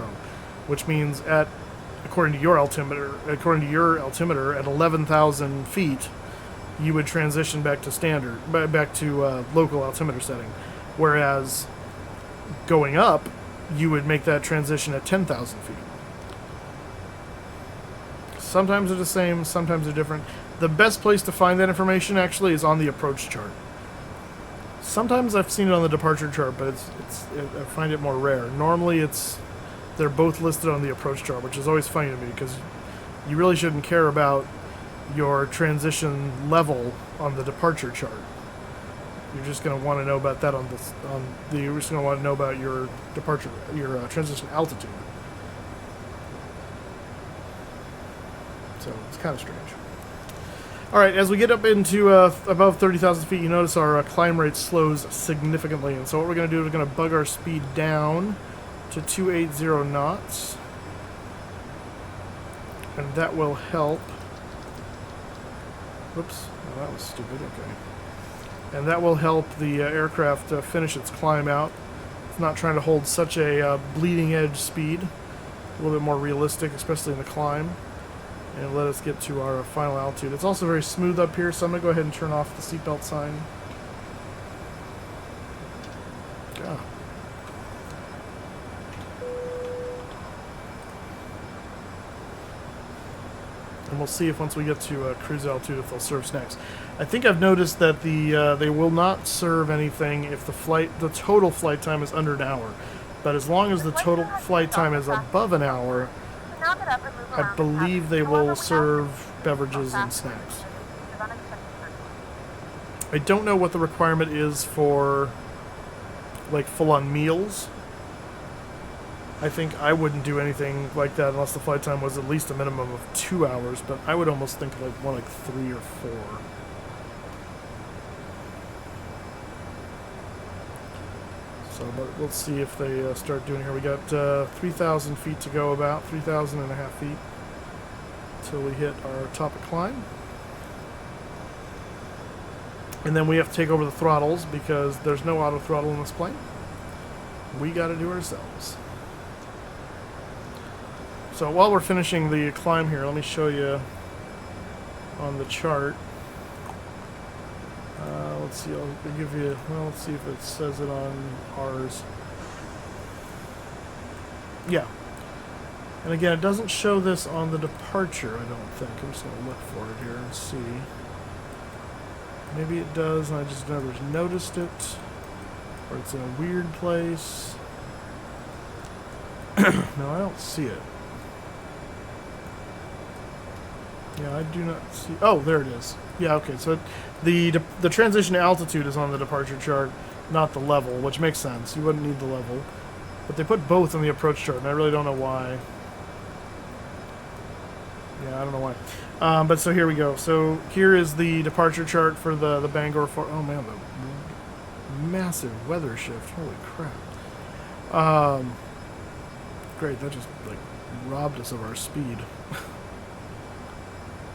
which means according to your altimeter at 11,000 feet, you would transition back to local altimeter setting, whereas going up, you would make that transition at 10,000 feet. Sometimes they're the same, sometimes they're different. The best place to find that information actually is on the approach chart. Sometimes I've seen it on the departure chart, but I find it more rare. Normally they're both listed on the approach chart, which is always funny to me because you really shouldn't care about your transition level on the departure chart. You're just going to want to know about that you're just going to want to know about your departure, your transition altitude. So it's kind of strange. All right, as we get up into above 30,000 feet, you notice our climb rate slows significantly. And so what we're going to do is we're going to bug our speed down to 280 knots. And that will help. Whoops, oh, that was stupid, okay. And that will help the aircraft finish its climb out. It's not trying to hold such a bleeding edge speed. A little bit more realistic, especially in the climb. And let us get to our final altitude. It's also very smooth up here, so I'm going to go ahead and turn off the seatbelt sign. God. And we'll see if once we get to cruise altitude if they'll serve snacks. I think I've noticed that they will not serve anything if the total flight time is under an hour. But as long as the total flight time is above an hour, I believe they will serve beverages and snacks. I don't know what the requirement is for like full-on meals. I think I wouldn't do anything like that unless the flight time was at least a minimum of 2 hours, but I would almost think like more like 3 or 4. So, but let's see if they start doing here. We got 3,000 feet to go, about 3,500 feet until we hit our top of climb. And then we have to take over the throttles because there's no auto throttle in this plane. We got to do ourselves. So while we're finishing the climb here, let me show you on the chart. Let's see, I'll give you, well, let's see if it says it on ours. Yeah. And again, it doesn't show this on the departure, I don't think. I'm just going to look for it here and see. Maybe it does, and I just never noticed it. Or it's in a weird place. No, I don't see it. Yeah, I do not see... Oh, there it is. Yeah, okay, so the transition altitude is on the departure chart, not the level, which makes sense. You wouldn't need the level. But they put both in the approach chart, and I really don't know why. Yeah, I don't know why. But so here we go. So here is the departure chart for the Bangor... Oh, man, the massive weather shift. Holy crap. Great, that just, like, robbed us of our speed.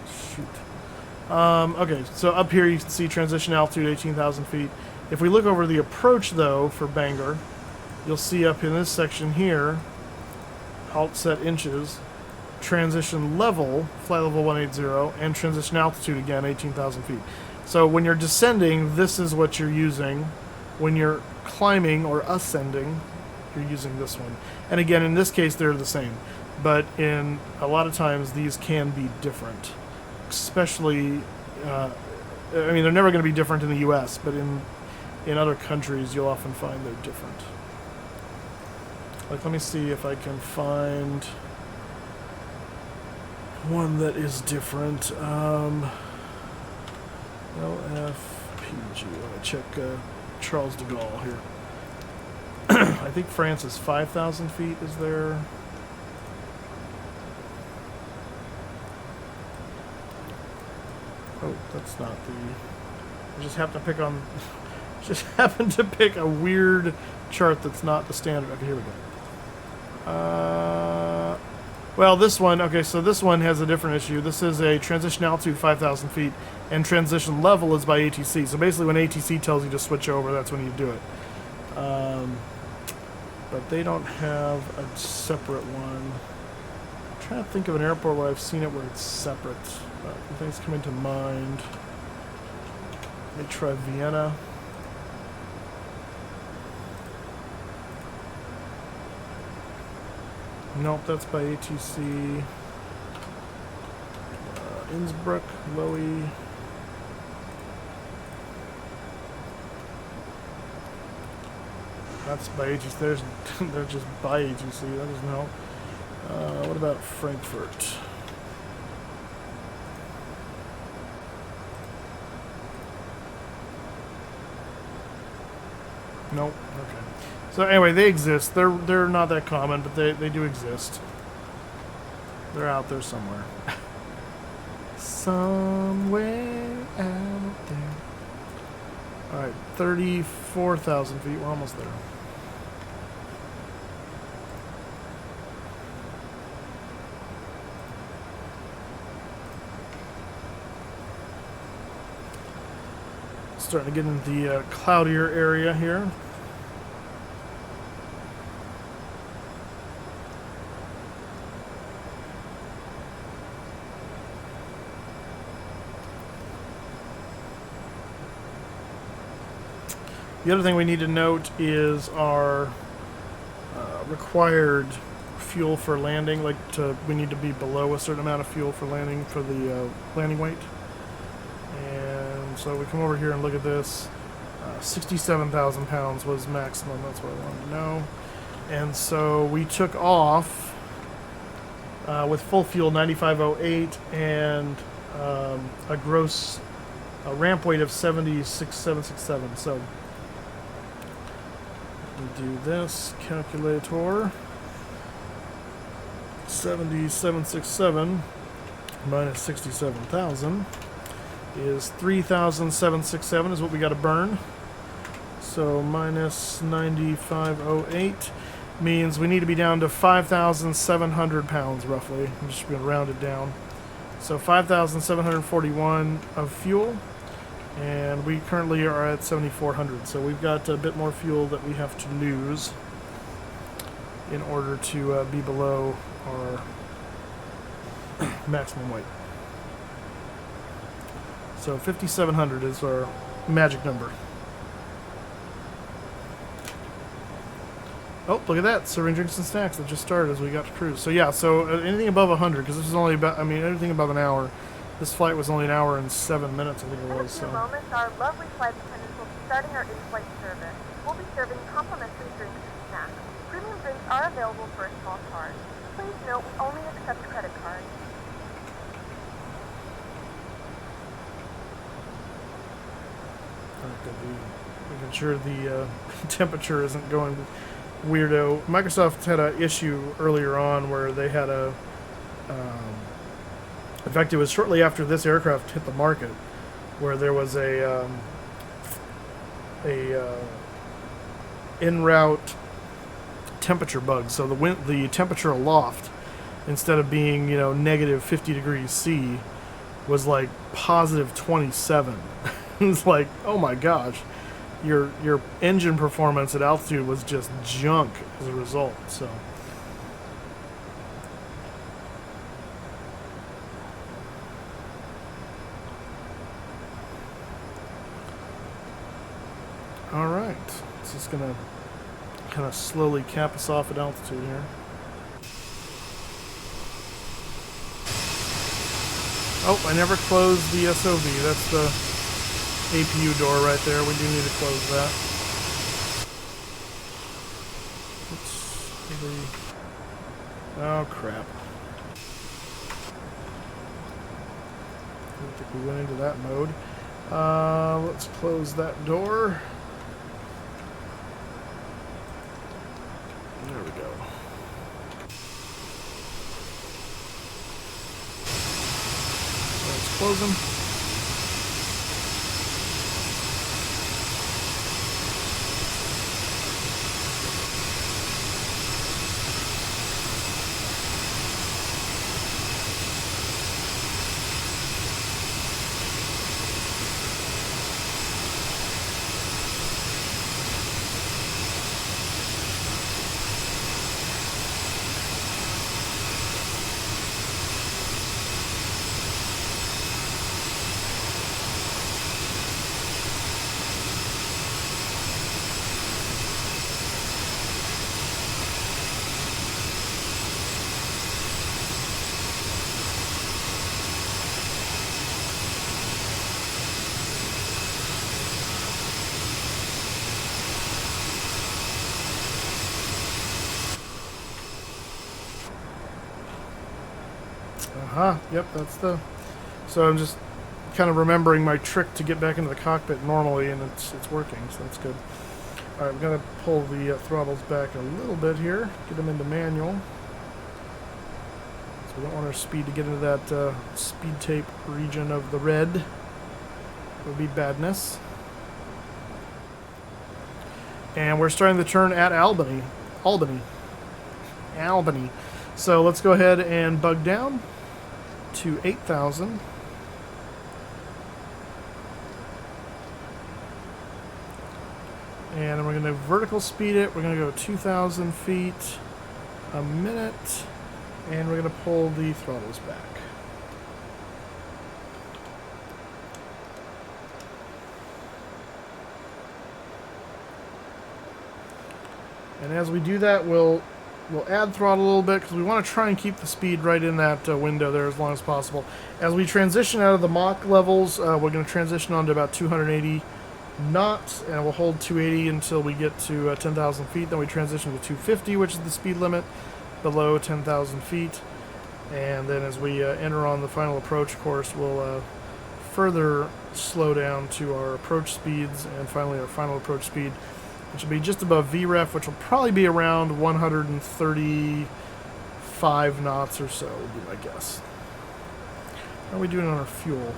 Shoot. Okay, so up here you can see transition altitude 18,000 feet. If we look over the approach, though, for Bangor, you'll see up in this section here, alt set inches, transition level, flight level 180, and transition altitude, again, 18,000 feet. So when you're descending, this is what you're using. When you're climbing or ascending, you're using this one. And again, in this case, they're the same. But in a lot of times, these can be different. Especially, I mean, they're never going to be different in the U.S., but in other countries, you'll often find they're different. Like, let me see if I can find one that is different. LFPG. Let me check Charles de Gaulle here. I think France is 5,000 feet, is there? Oh, that's not the... I just happened to pick on... just happened to pick a weird chart that's not the standard. Okay, here we go. Well, this one... Okay, so this one has a different issue. This is a transition altitude 5,000 feet, and transition level is by ATC. So basically when ATC tells you to switch over, that's when you do it. But they don't have a separate one. I'm trying to think of an airport where I've seen it where it's separate. Things come into mind. Let me try Vienna. Nope, that's by ATC. Innsbruck, Lowy. That's by ATC. They're just by ATC. That doesn't help. What about Frankfurt? Nope. Okay. So anyway, they exist. They're not that common, but they do exist. They're out there somewhere. Somewhere out there. All right, 34,000 feet. We're almost there. Starting to get into the cloudier area here. The other thing we need to note is our required fuel for landing. We need to be below a certain amount of fuel for landing for the landing weight. And so we come over here and look at this. 67,000 pounds was maximum. That's what I wanted to know. And so we took off with full fuel 9508 and a gross ramp weight of 76,767. So we do this calculator. 7767 minus 67,000 is 3,767 is what we got to burn. So minus 9508 means we need to be down to 5,700 pounds roughly. I'm just going to round it down. So 5,741 of fuel, and we currently are at 7,400. So we've got a bit more fuel that we have to lose in order to be below our maximum weight. So 5,700 is our magic number. Oh, look at that. Serving drinks and snacks that just started as we got to cruise. So yeah, so anything above 100, because this is only about, I mean, anything above an hour. This flight was only an hour and 7 minutes, I think it was. In a few moments, our lovely flight attendants will be starting our in-flight service. We'll be serving complimentary drinks and snack. Premium drinks are available for a small charge. Please note we only accept credit cards. Making sure the temperature isn't going weirdo. Microsoft had an issue earlier on where they had in fact, it was shortly after this aircraft hit the market, where there was a en route temperature bug. So the temperature aloft, instead of being negative 50 degrees C, was like positive 27. It was like, oh my gosh, your engine performance at altitude was just junk as a result. So. All right, it's just gonna kind of slowly cap us off at altitude here. Oh, I never closed the SOV. That's the APU door right there. We do need to close that. Oh crap. I don't think we went into that mode. Let's close that door. There we go. Let's close them. Yep, that's the... So I'm just kind of remembering my trick to get back into the cockpit normally, and it's working, so that's good. Alright, I'm going to pull the throttles back a little bit here, get them into manual. So we don't want our speed to get into that speed tape region of the red. It would be badness. And we're starting the turn at Albany. So let's go ahead and bug down to 8,000. And then we're going to vertical speed it. We're going to go 2,000 feet a minute. And we're going to pull the throttles back. And as we do that, we'll add throttle a little bit because we want to try and keep the speed right in that window there as long as possible. As we transition out of the Mach levels, we're going to transition on to about 280 knots, and we'll hold 280 until we get to 10,000 feet. Then we transition to 250, which is the speed limit below 10,000 feet. And then as we enter on the final approach course, we'll further slow down to our approach speeds, and finally our final approach speed, which will be just above VREF, which will probably be around 135 knots or so, would be my guess. How are we doing on our fuel?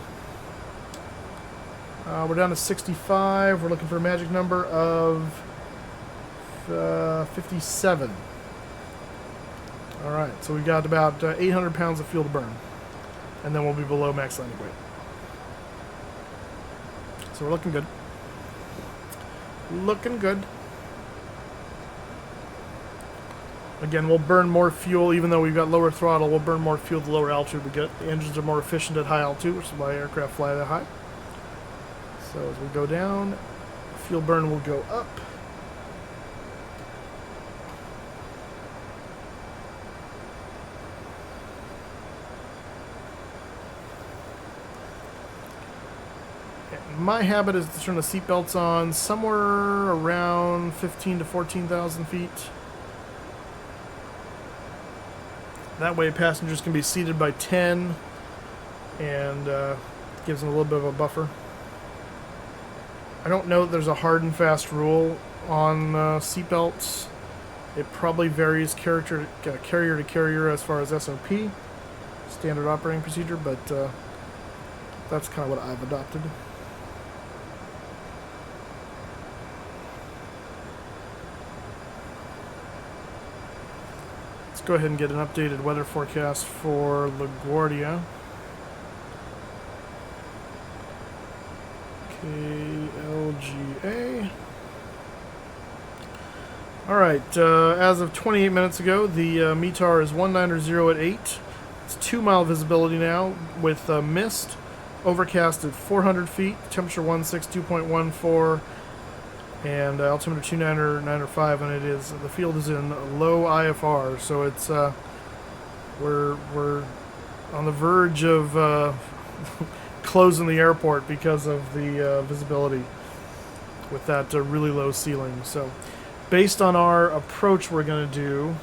We're down to 65. We're looking for a magic number of 57. Alright, so we've got about 800 pounds of fuel to burn. And then we'll be below max landing weight. So we're looking good. Looking good. Again, we'll burn more fuel, even though we've got lower throttle, we'll burn more fuel at the lower altitude we get. The engines are more efficient at high altitude, which is why aircraft fly that high. So as we go down, fuel burn will go up. My habit is to turn the seatbelts on somewhere around 15 to 14,000 feet. That way passengers can be seated by 10 and gives them a little bit of a buffer. I don't know that there's a hard and fast rule on seatbelts. It probably varies carrier to carrier as far as SOP, standard operating procedure, but that's kind of what I've adopted. Let's go ahead and get an updated weather forecast for LaGuardia. KLGA. Alright, as of 28 minutes ago, the METAR is 190 at 8. It's 2 mile visibility now with mist, overcast at 400 feet, temperature 162.14, and altimeter 295, and the field is in low IFR, so it's we're on the verge of closing the airport because of the visibility with that really low ceiling. So based on our approach we're going to do,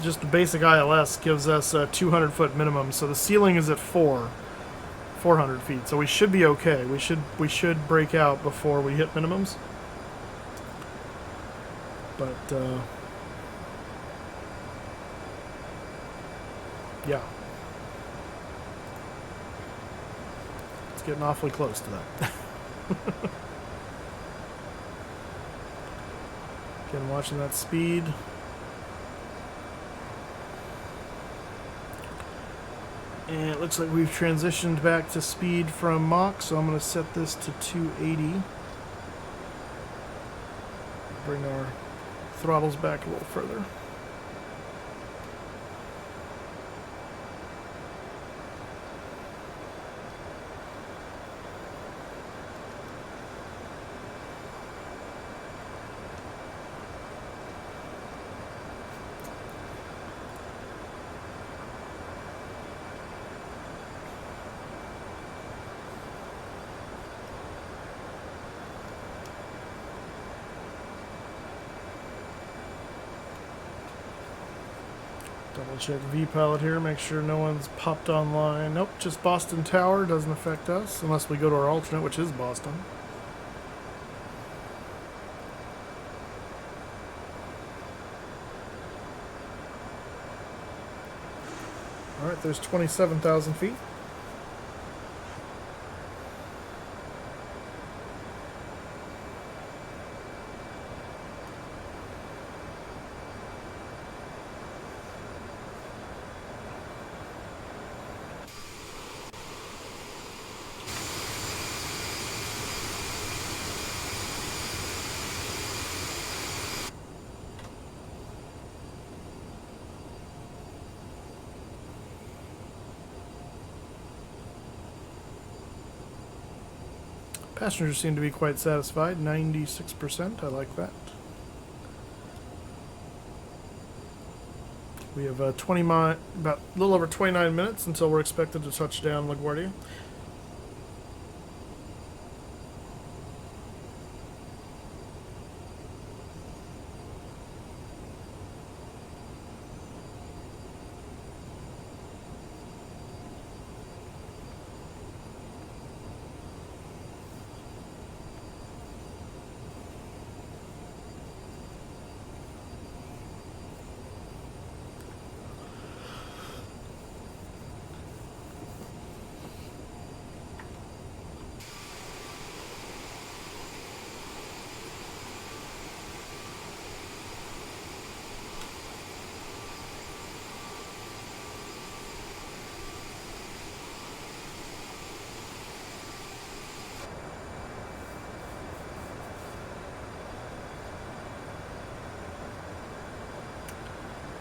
just the basic ILS gives us a 200-foot minimum, so the ceiling is at 400 feet, so we should be okay. We should break out before we hit minimums, but yeah, it's getting awfully close to that. Again, watching that speed. And it looks like we've transitioned back to speed from Mach, so I'm going to set this to 280. Bring our throttles back a little further. Double check VPilot here, make sure no one's popped online. Nope, just Boston Tower, doesn't affect us unless we go to our alternate, which is Boston. Alright, there's 27,000 feet. Passengers seem to be quite satisfied, 96%, I like that. We have about a little over 29 minutes until we're expected to touch down LaGuardia.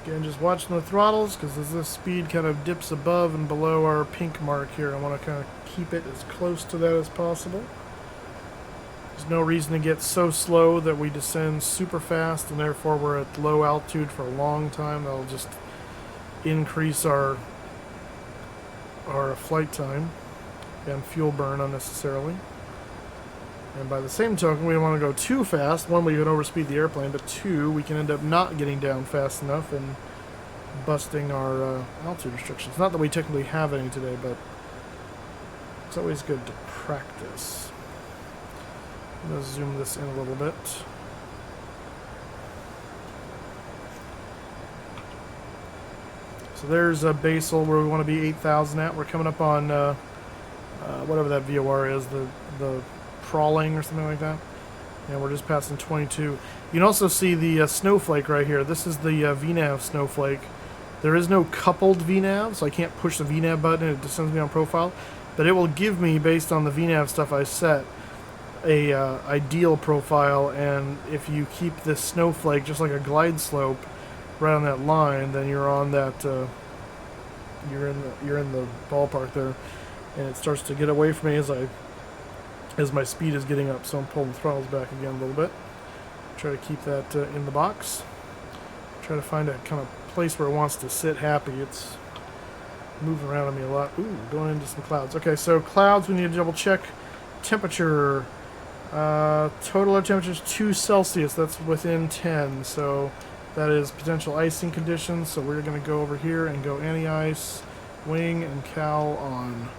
Again, just watching the throttles, because as this speed kind of dips above and below our pink mark here, I want to kind of keep it as close to that as possible. There's no reason to get so slow that we descend super fast, and therefore we're at low altitude for a long time. That'll just increase our our flight time and fuel burn unnecessarily. And by the same token, we don't want to go too fast. One, we can overspeed the airplane, but two, we can end up not getting down fast enough and busting our altitude restrictions. Not that we technically have any today, but it's always good to practice. I'm going to zoom this in a little bit. So there's a basal where we want to be 8,000 at. We're coming up on whatever that VOR is, the crawling or something like that. And we're just passing 22. You can also see the snowflake right here. This is the VNAV snowflake. There is no coupled VNAV, so I can't push the VNAV button and it just sends me on profile. But it will give me, based on the VNAV stuff I set, a ideal profile. And if you keep this snowflake just like a glide slope right on that line, then you're on that. You're in the ballpark there, and it starts to get away from me as my speed is getting up. So I'm pulling the throttles back again a little bit. Try to keep that in the box. Try to find a kind of place where it wants to sit happy. It's moving around on me a lot. Ooh, going into some clouds. Okay, so clouds, we need to double check temperature. Total air temperature is 2 Celsius. That's within 10. So that is potential icing conditions. So we're going to go over here and go anti-ice, wing, and cowl on.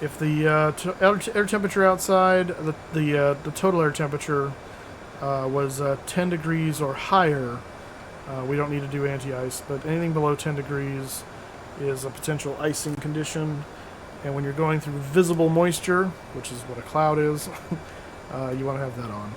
If the air temperature outside, the total air temperature was 10 degrees or higher, we don't need to do anti-ice, but anything below 10 degrees is a potential icing condition. And when you're going through visible moisture, which is what a cloud is, you want to have that on.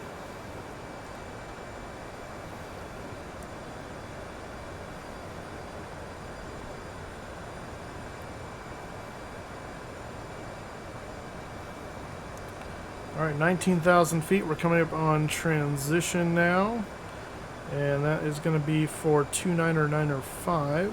Alright, 19,000 feet. We're coming up on transition now. And that is going to be for 29905.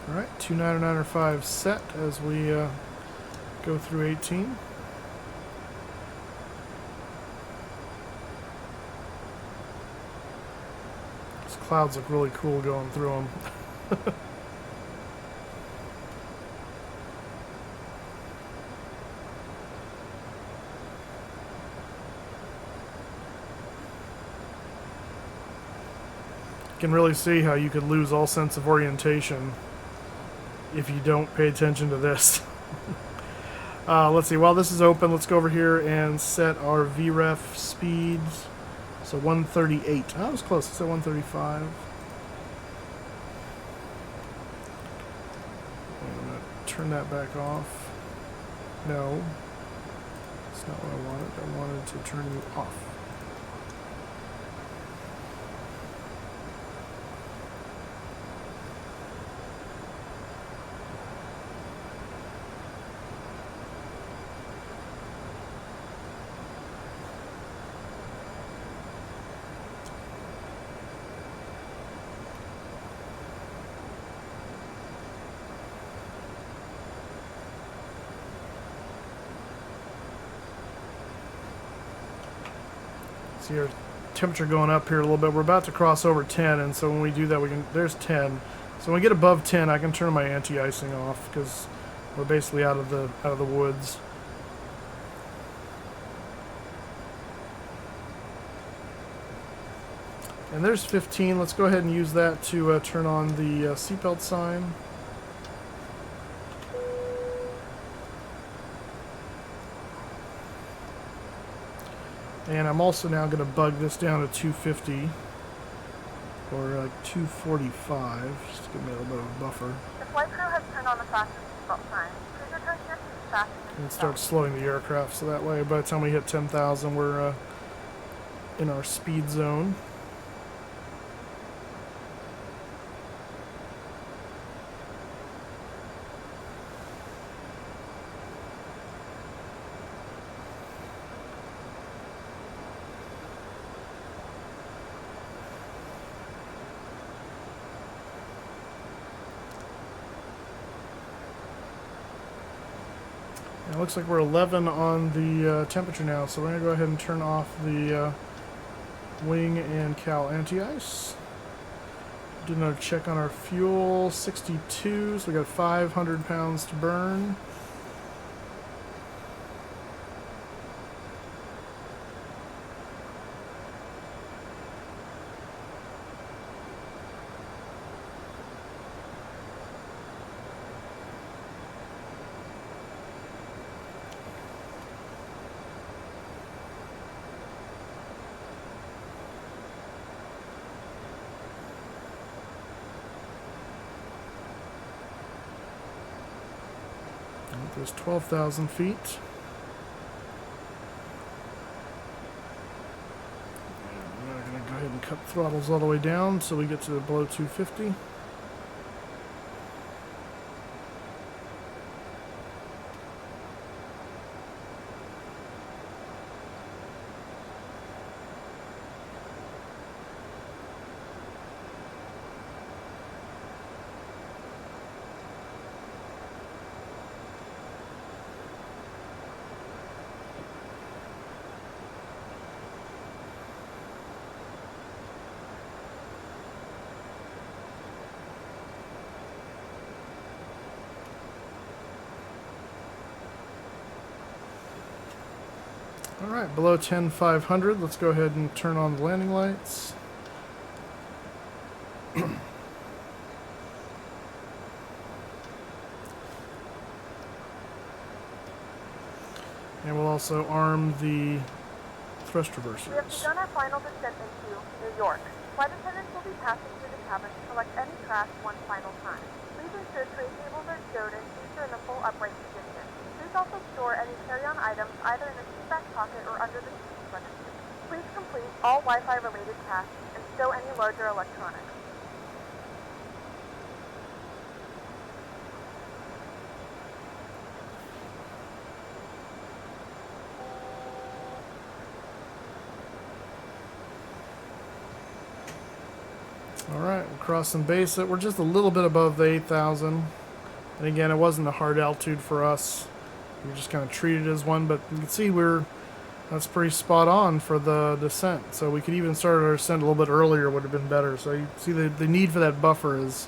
Alright, 29905 set as we go through 18. These clouds look really cool going through them. You can really see how you could lose all sense of orientation if you don't pay attention to this. Let's see, while this is open, let's go over here and set our VREF speeds. So 138. Oh, that was close. It's at 135. I'm going to turn that back off. No. That's not what I wanted. I wanted to turn you off. See our temperature going up here a little bit. We're about to cross over 10, and so when we do that, we can. There's 10. So when we get above 10, I can turn my anti-icing off because we're basically out of the woods. And there's 15. Let's go ahead and use that to turn on the seatbelt sign. And I'm also now going to bug this down to 250 or like 245, just to give me a little bit of a buffer. The flight crew has turned on the fasten seatbelt sign. Please return to your seat fasten And start slowing the aircraft so that way by the time we hit 10,000 we're in our speed zone. It looks like we're 11 on the temperature now, so we're going to go ahead and turn off the wing and cowl anti-ice. Do another check on our fuel. 62, so we got 500 pounds to burn. There's 12,000 feet. And we're going to go ahead and cut throttles all the way down so we get to below 250. Alright, below 10,500, let's go ahead and turn on the landing lights. And we'll also arm the thrust reversers. We have begun our final descent into New York. Flight attendants will be passing through the cabin to collect any trash one final time. Please ensure tray tables are stowed and seats are in a full upright position. Please also store any carry-on items either in the seat back pocket or under the seat in front of you. Please complete all Wi-Fi related tasks and stow any larger electronics. Alright, we're crossing base. We're just a little bit above the 8,000. And again, it wasn't a hard altitude for us. We just kind of treated it as one, but you can see that's pretty spot on for the descent. So we could even start our descent a little bit earlier, would have been better. So you see the need for that buffer is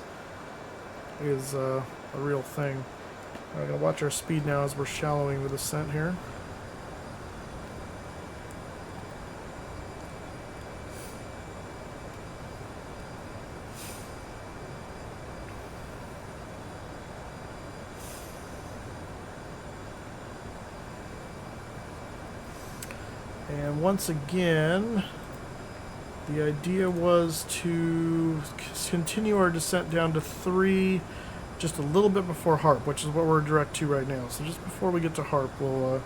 a real thing. We're going to watch our speed now as we're shallowing the descent here. And once again, the idea was to continue our descent down to 3 just a little bit before Harp, which is what we're direct to right now. So just before we get to Harp, we'll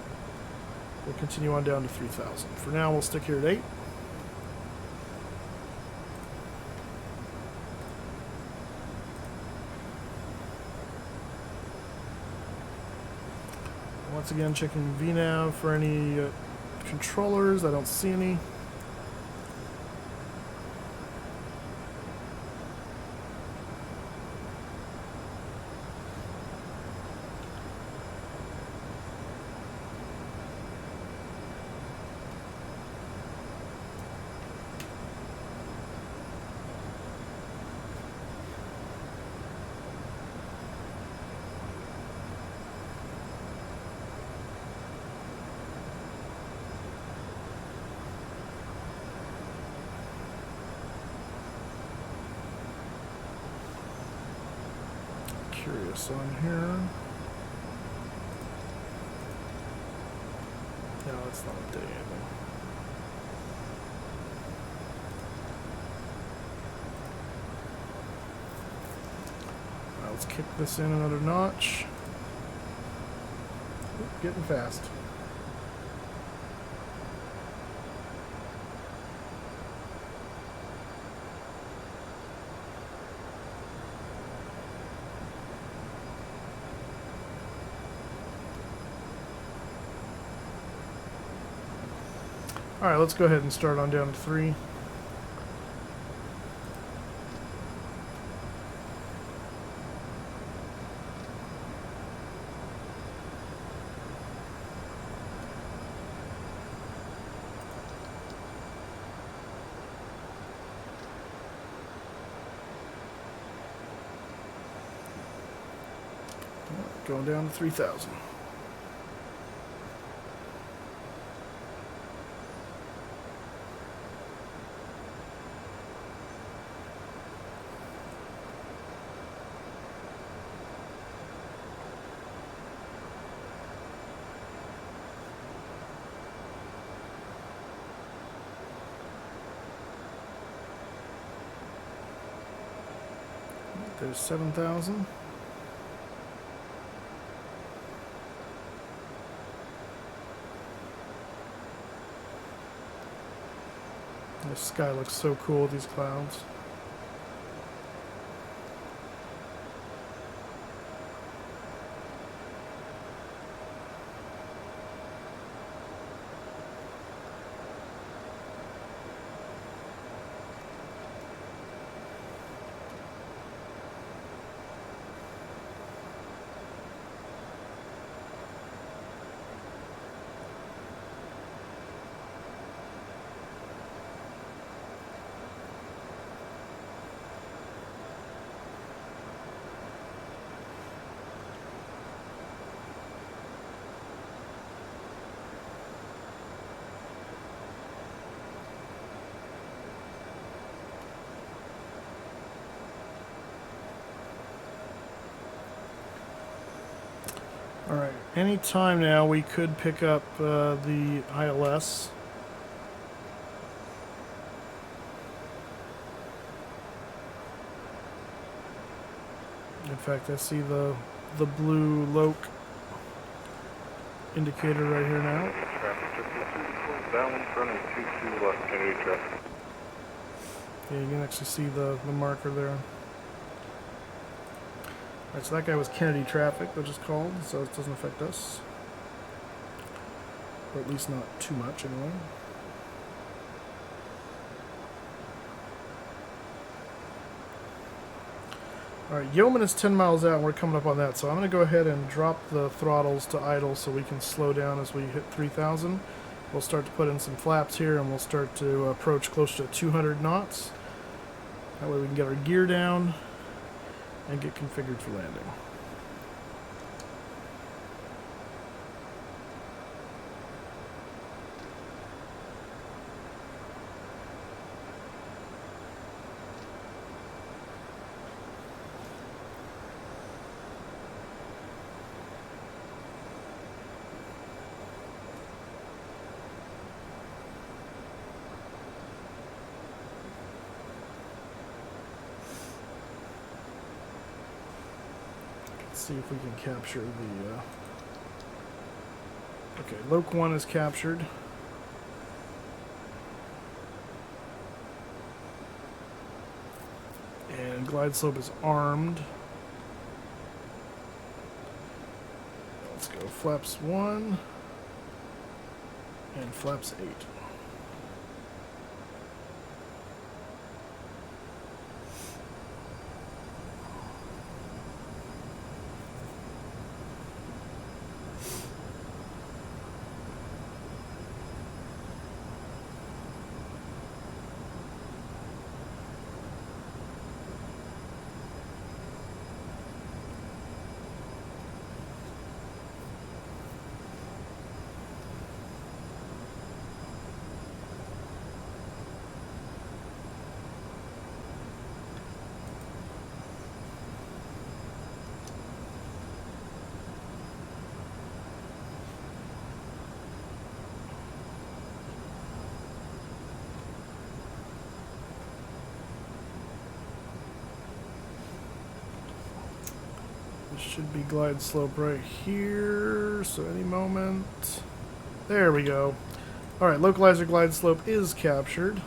continue on down to 3,000. For now, we'll stick here at 8. Once again, checking VNav for any controllers. I don't see any. Curious on here. No, it's not updating anything. Let's kick this in another notch. Oop, getting fast. Alright, let's go ahead and start on down to 3. Going down to 3,000. There's 7,000. The sky looks so cool with these clouds. Alright, anytime now we could pick up the ILS. In fact, I see the blue Loke indicator right here now. Down front and 22 left, Kennedy traffic. Yeah, you can actually see the marker there. Alright, so that guy was Kennedy traffic, which is called, so it doesn't affect us. Or at least not too much, anyway. Alright, Yeoman is 10 miles out, and we're coming up on that, so I'm going to go ahead and drop the throttles to idle so we can slow down as we hit 3,000. We'll start to put in some flaps here, and we'll start to approach close to 200 knots. That way we can get our gear down and get configured for landing. See if we can capture the okay, Loke 1 is captured. And glide slope is armed. Let's go flaps 1 and flaps 8. Should be glide slope right here, so any moment. There we go. Alright, localizer glide slope is captured.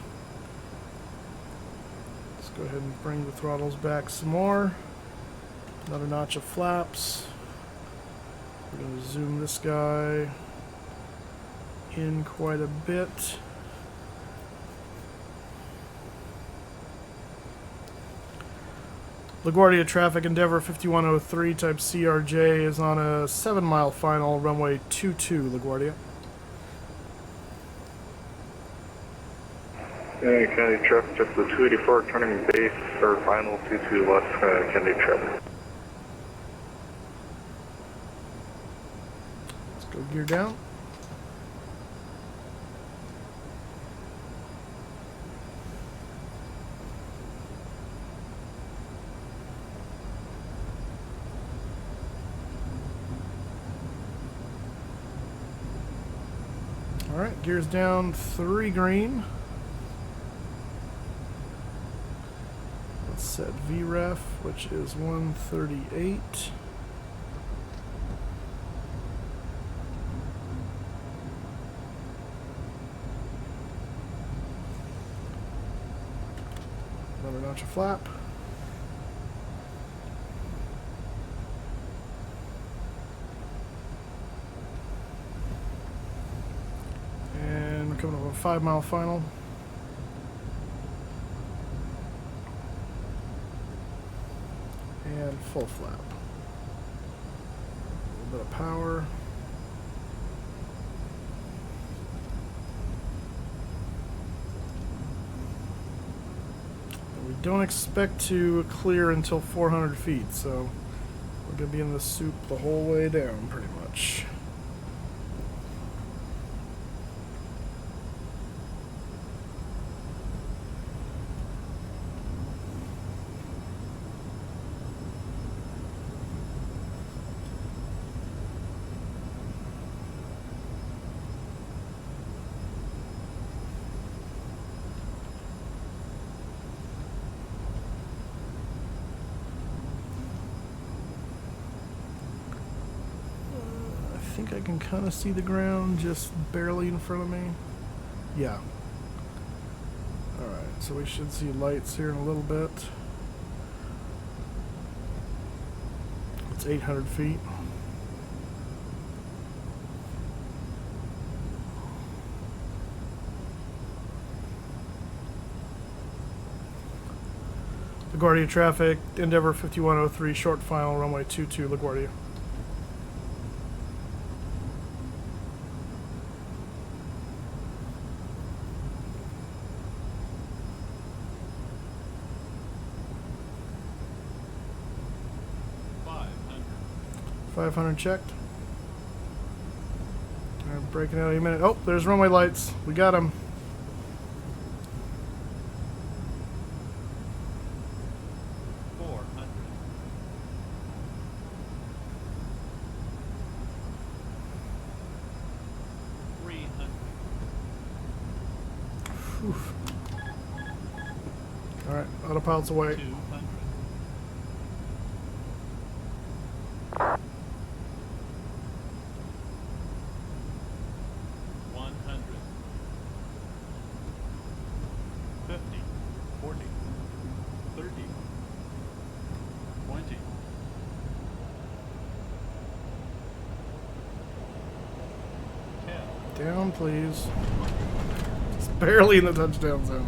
Let's go ahead and bring the throttles back some more. Another notch of flaps. We're going to zoom this guy in quite a bit. LaGuardia traffic Endeavour 5103 type CRJ is on a 7-mile final, runway 22 LaGuardia. Kennedy traffic, just the 284 turning base or final 22 left, Kennedy traffic. Go gear down. Alright, gears down, 3 green. Let's set VREF, which is 138. Another notch of flap. Coming up with a 5-mile final. And full flap. A little bit of power. And we don't expect to clear until 400 feet, so we're going to be in the soup the whole way down, pretty much. I think I can kind of see the ground just barely in front of me. Yeah. Alright, so we should see lights here in a little bit. It's 800 feet. LaGuardia traffic, Endeavor 5103, short final, runway 22, LaGuardia. $500 checked. We're breaking out any minute. Oh, there's runway lights. We got them. Alright, autopilot's away. 20. Down, please. Just barely in the touchdown zone.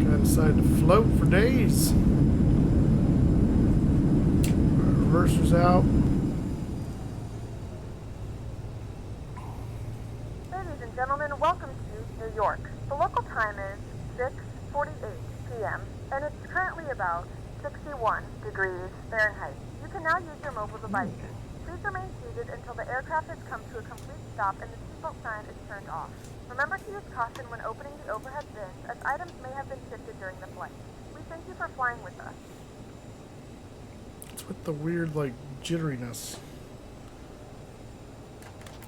Guy decided to float for days. Reverser's out. Ladies and gentlemen, welcome to New York. The local time is 6:48 p.m. and it's currently about 61 degrees Fahrenheit. You can now use your mobile devices. Please remain seated until the aircraft has come to a complete stop and the seatbelt sign is turned off. Remember to use caution when opening the overhead bins, as items may have been shifted during the flight. We thank you for flying with us. What's with the weird, like, jitteriness?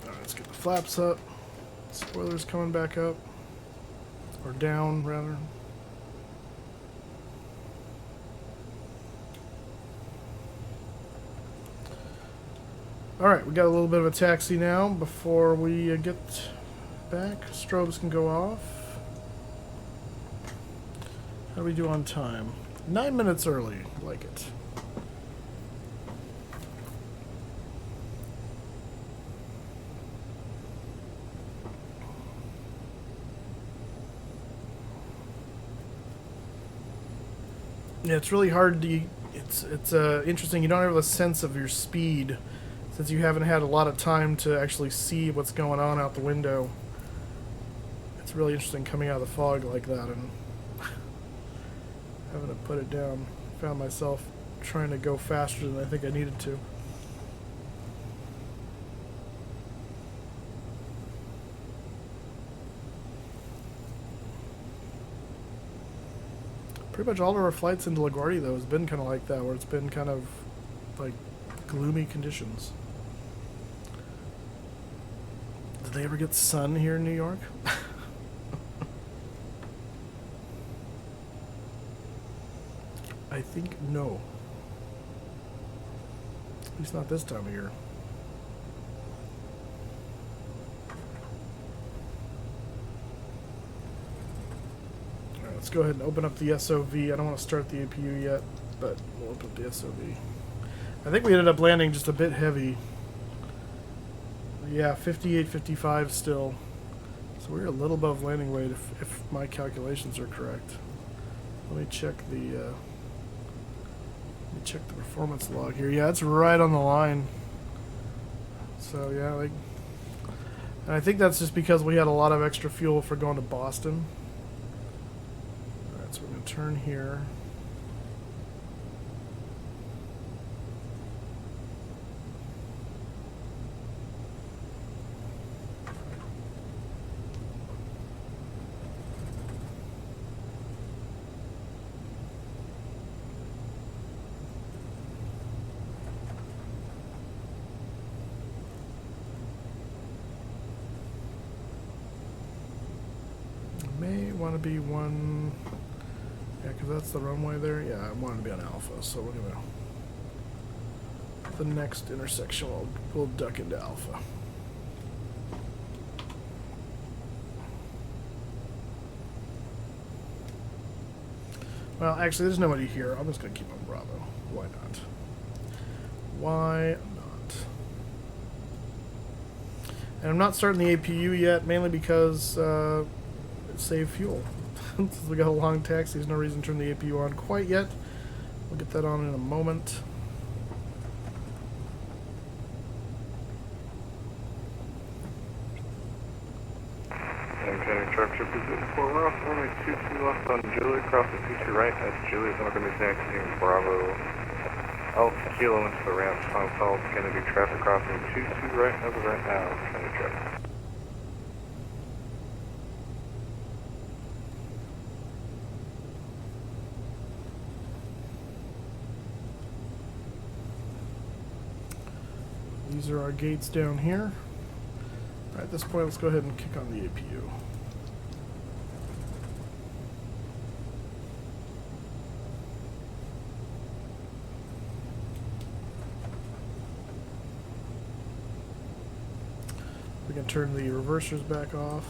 Alright, let's get the flaps up. Spoilers coming back up. Or down, rather. Alright, we got a little bit of a taxi now before we get back. Strobes can go off. How do we do on time? 9 minutes early. Like it. Yeah, it's really hard to. It's interesting. You don't have a sense of your speed since you haven't had a lot of time to actually see what's going on out the window. It's really interesting coming out of the fog like that and having to put it down. Found myself trying to go faster than I think I needed to. Pretty much all of our flights into LaGuardia, though, has been kind of like that, where it's been kind of like gloomy conditions. Did they ever get sun here in New York? I think no. At least not this time of year. Alright, let's go ahead and open up the SOV. I don't want to start the APU yet, but we'll open up the SOV. I think we ended up landing just a bit heavy. Yeah, 58, 55 still. So we're a little above landing weight if my calculations are correct. Let me check the performance log here. Yeah, it's right on the line. So yeah, like, and I think that's just because we had a lot of extra fuel for going to Boston. Alright, so we're going to turn here. May want to be one, yeah, because that's the runway there. Yeah, I want to be on Alpha, so we're gonna, the next intersection we'll duck into Alpha. Well, actually, there's nobody here. I'm just gonna keep on Bravo. Why not? Why not? And I'm not starting the APU yet, mainly because save fuel. Since we got a long taxi, there's no reason to turn the APU on quite yet. We'll get that on in a moment. Maintaining traffic position 4 off, only 22 left on Julie, cross the 22 right, that's Julie, is not going to be taxiing Bravo. Alpha Kilo into the ramp, Tom Falls, Kennedy traffic crossing 22 right as of right now, Kennedy traffic. These are our gates down here. All right, at this point, let's go ahead and kick on the APU. We can turn the reversers back off.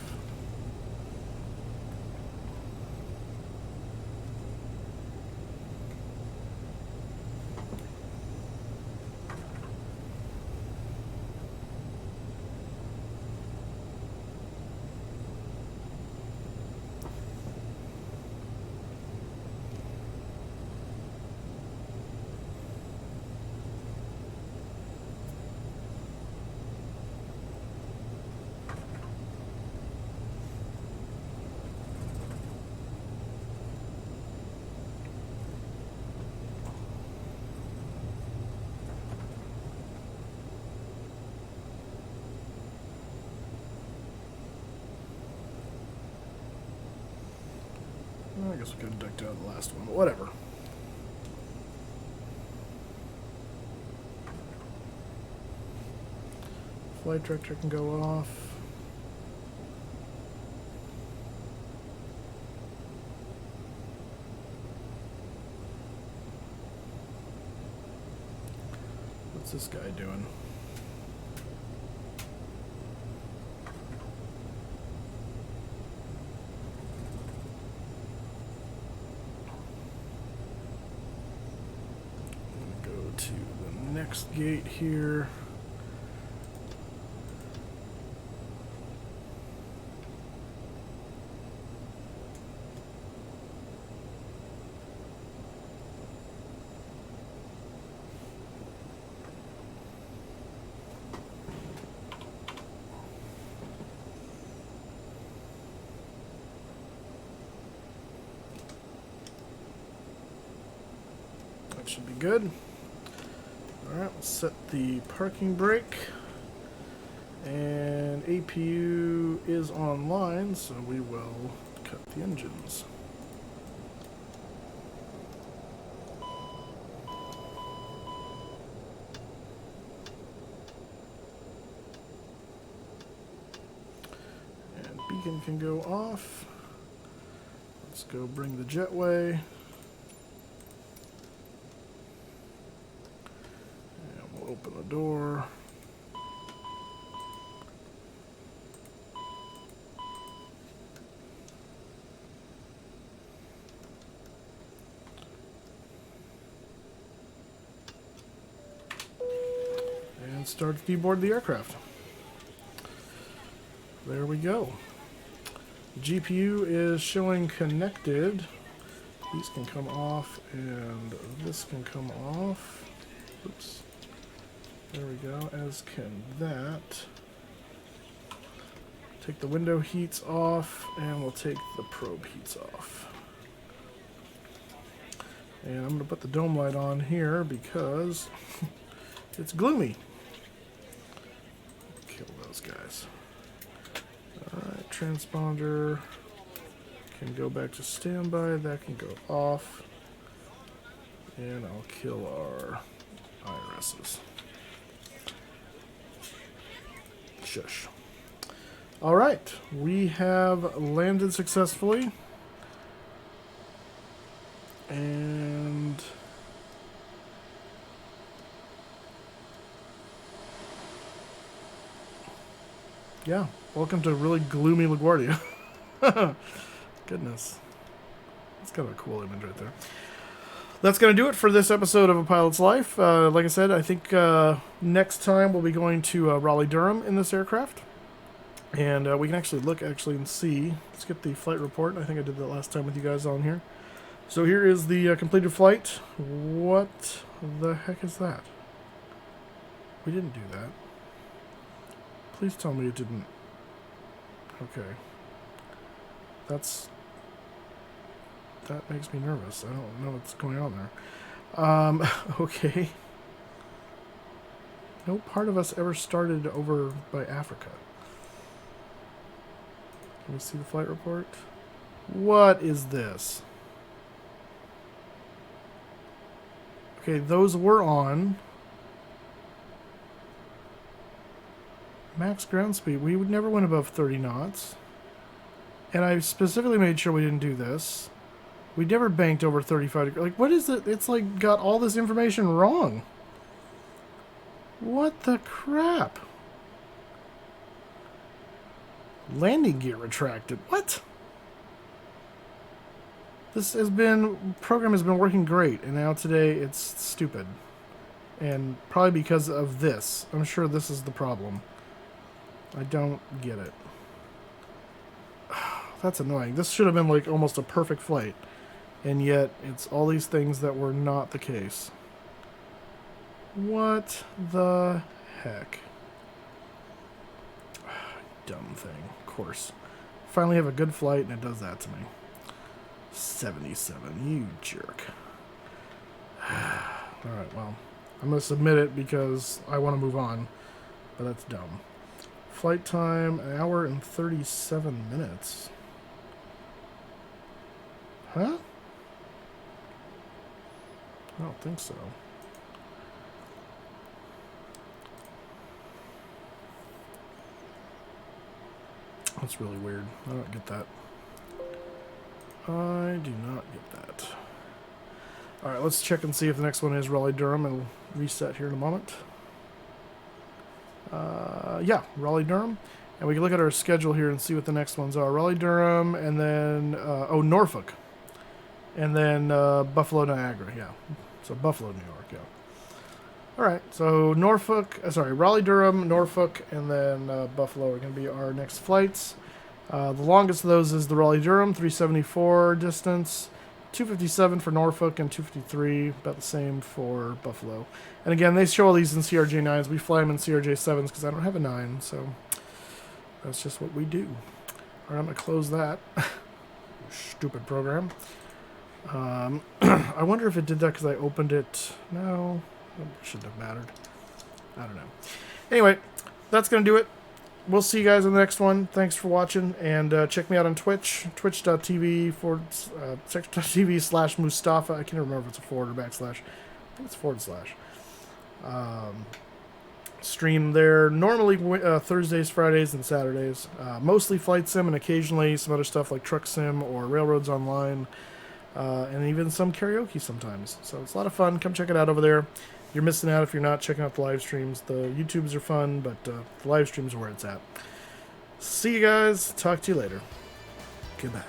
Well, I guess we could have ducked out of the last one, but whatever. Flight director can go off. What's this guy doing? To the next gate here. should be good. Alright, we'll set the parking brake. And APU is online, so we will cut the engines. And beacon can go off. Let's go bring the jetway. And we'll open the door. And start to deboard the aircraft. There we go. GPU is showing connected. These can come off and this can come off. Oops. There we go, as can that. Take the window heats off and we'll take the probe heats off. And I'm going to put the dome light on here because it's gloomy. Kill those guys. Alright, transponder can go back to standby. That can go off. And I'll kill our IRSs. Shush. Alright, we have landed successfully. And yeah, welcome to really gloomy LaGuardia. Goodness. That's kind of a cool image right there. That's going to do it for this episode of A Pilot's Life. Like I said, I think next time we'll be going to Raleigh-Durham in this aircraft. And we can actually look and see. Let's get the flight report. I think I did that last time with you guys on here. So here is the completed flight. What the heck is that? We didn't do that. Please tell me it didn't. Okay. That makes me nervous. I don't know what's going on there. Okay. No part of us ever started over by Africa. Can we see the flight report? What is this? Okay, those were on. Max ground speed. We would never went above 30 knots. And I specifically made sure we didn't do this. We never banked over 35 degrees. Like, what is it? It's like got all this information wrong. What the crap? Landing gear retracted. What? Program has been working great, and now today it's stupid. And probably because of this. I'm sure this is the problem. I don't get it. That's annoying. This should have been like almost a perfect flight. And yet, it's all these things that were not the case. What the heck? Dumb thing, of course. Finally have a good flight and it does that to me. 77, you jerk. Alright, well, I'm going to submit it because I want to move on. But that's dumb. Flight time, 1 hour and 37 minutes. Huh? I don't think so. That's really weird. I don't get that. I do not get that. Alright, let's check and see if the next one is Raleigh-Durham. It'll reset here in a moment. Yeah, Raleigh-Durham. And we can look at our schedule here and see what the next ones are. Raleigh-Durham, and then, Norfolk. And then Buffalo, Niagara, yeah. So Buffalo, New York, yeah. Alright, so Raleigh-Durham, Norfolk, and then Buffalo are going to be our next flights. The longest of those is the Raleigh-Durham, 374 distance, 257 for Norfolk, and 253, about the same for Buffalo. And again, they show all these in CRJ-9s. We fly them in CRJ-7s because I don't have a 9, so that's just what we do. Alright, I'm going to close that. Stupid program. I wonder if it did that because I opened it. No, it shouldn't have mattered. I don't know. Anyway, that's going to do it. We'll see you guys in the next one. Thanks for watching, and check me out on Twitch, twitch.tv/Moosestaffa. I can't remember if it's a forward or backslash. I think it's forward slash. Stream there normally Thursdays, Fridays, and Saturdays. Mostly flight sim and occasionally some other stuff like truck sim or railroads online, and even some karaoke sometimes. So it's a lot of fun. Come check it out over there. You're missing out if you're not checking out the live streams. The YouTubes are fun, but the live streams are where it's at. See you guys. Talk to you later. Goodbye.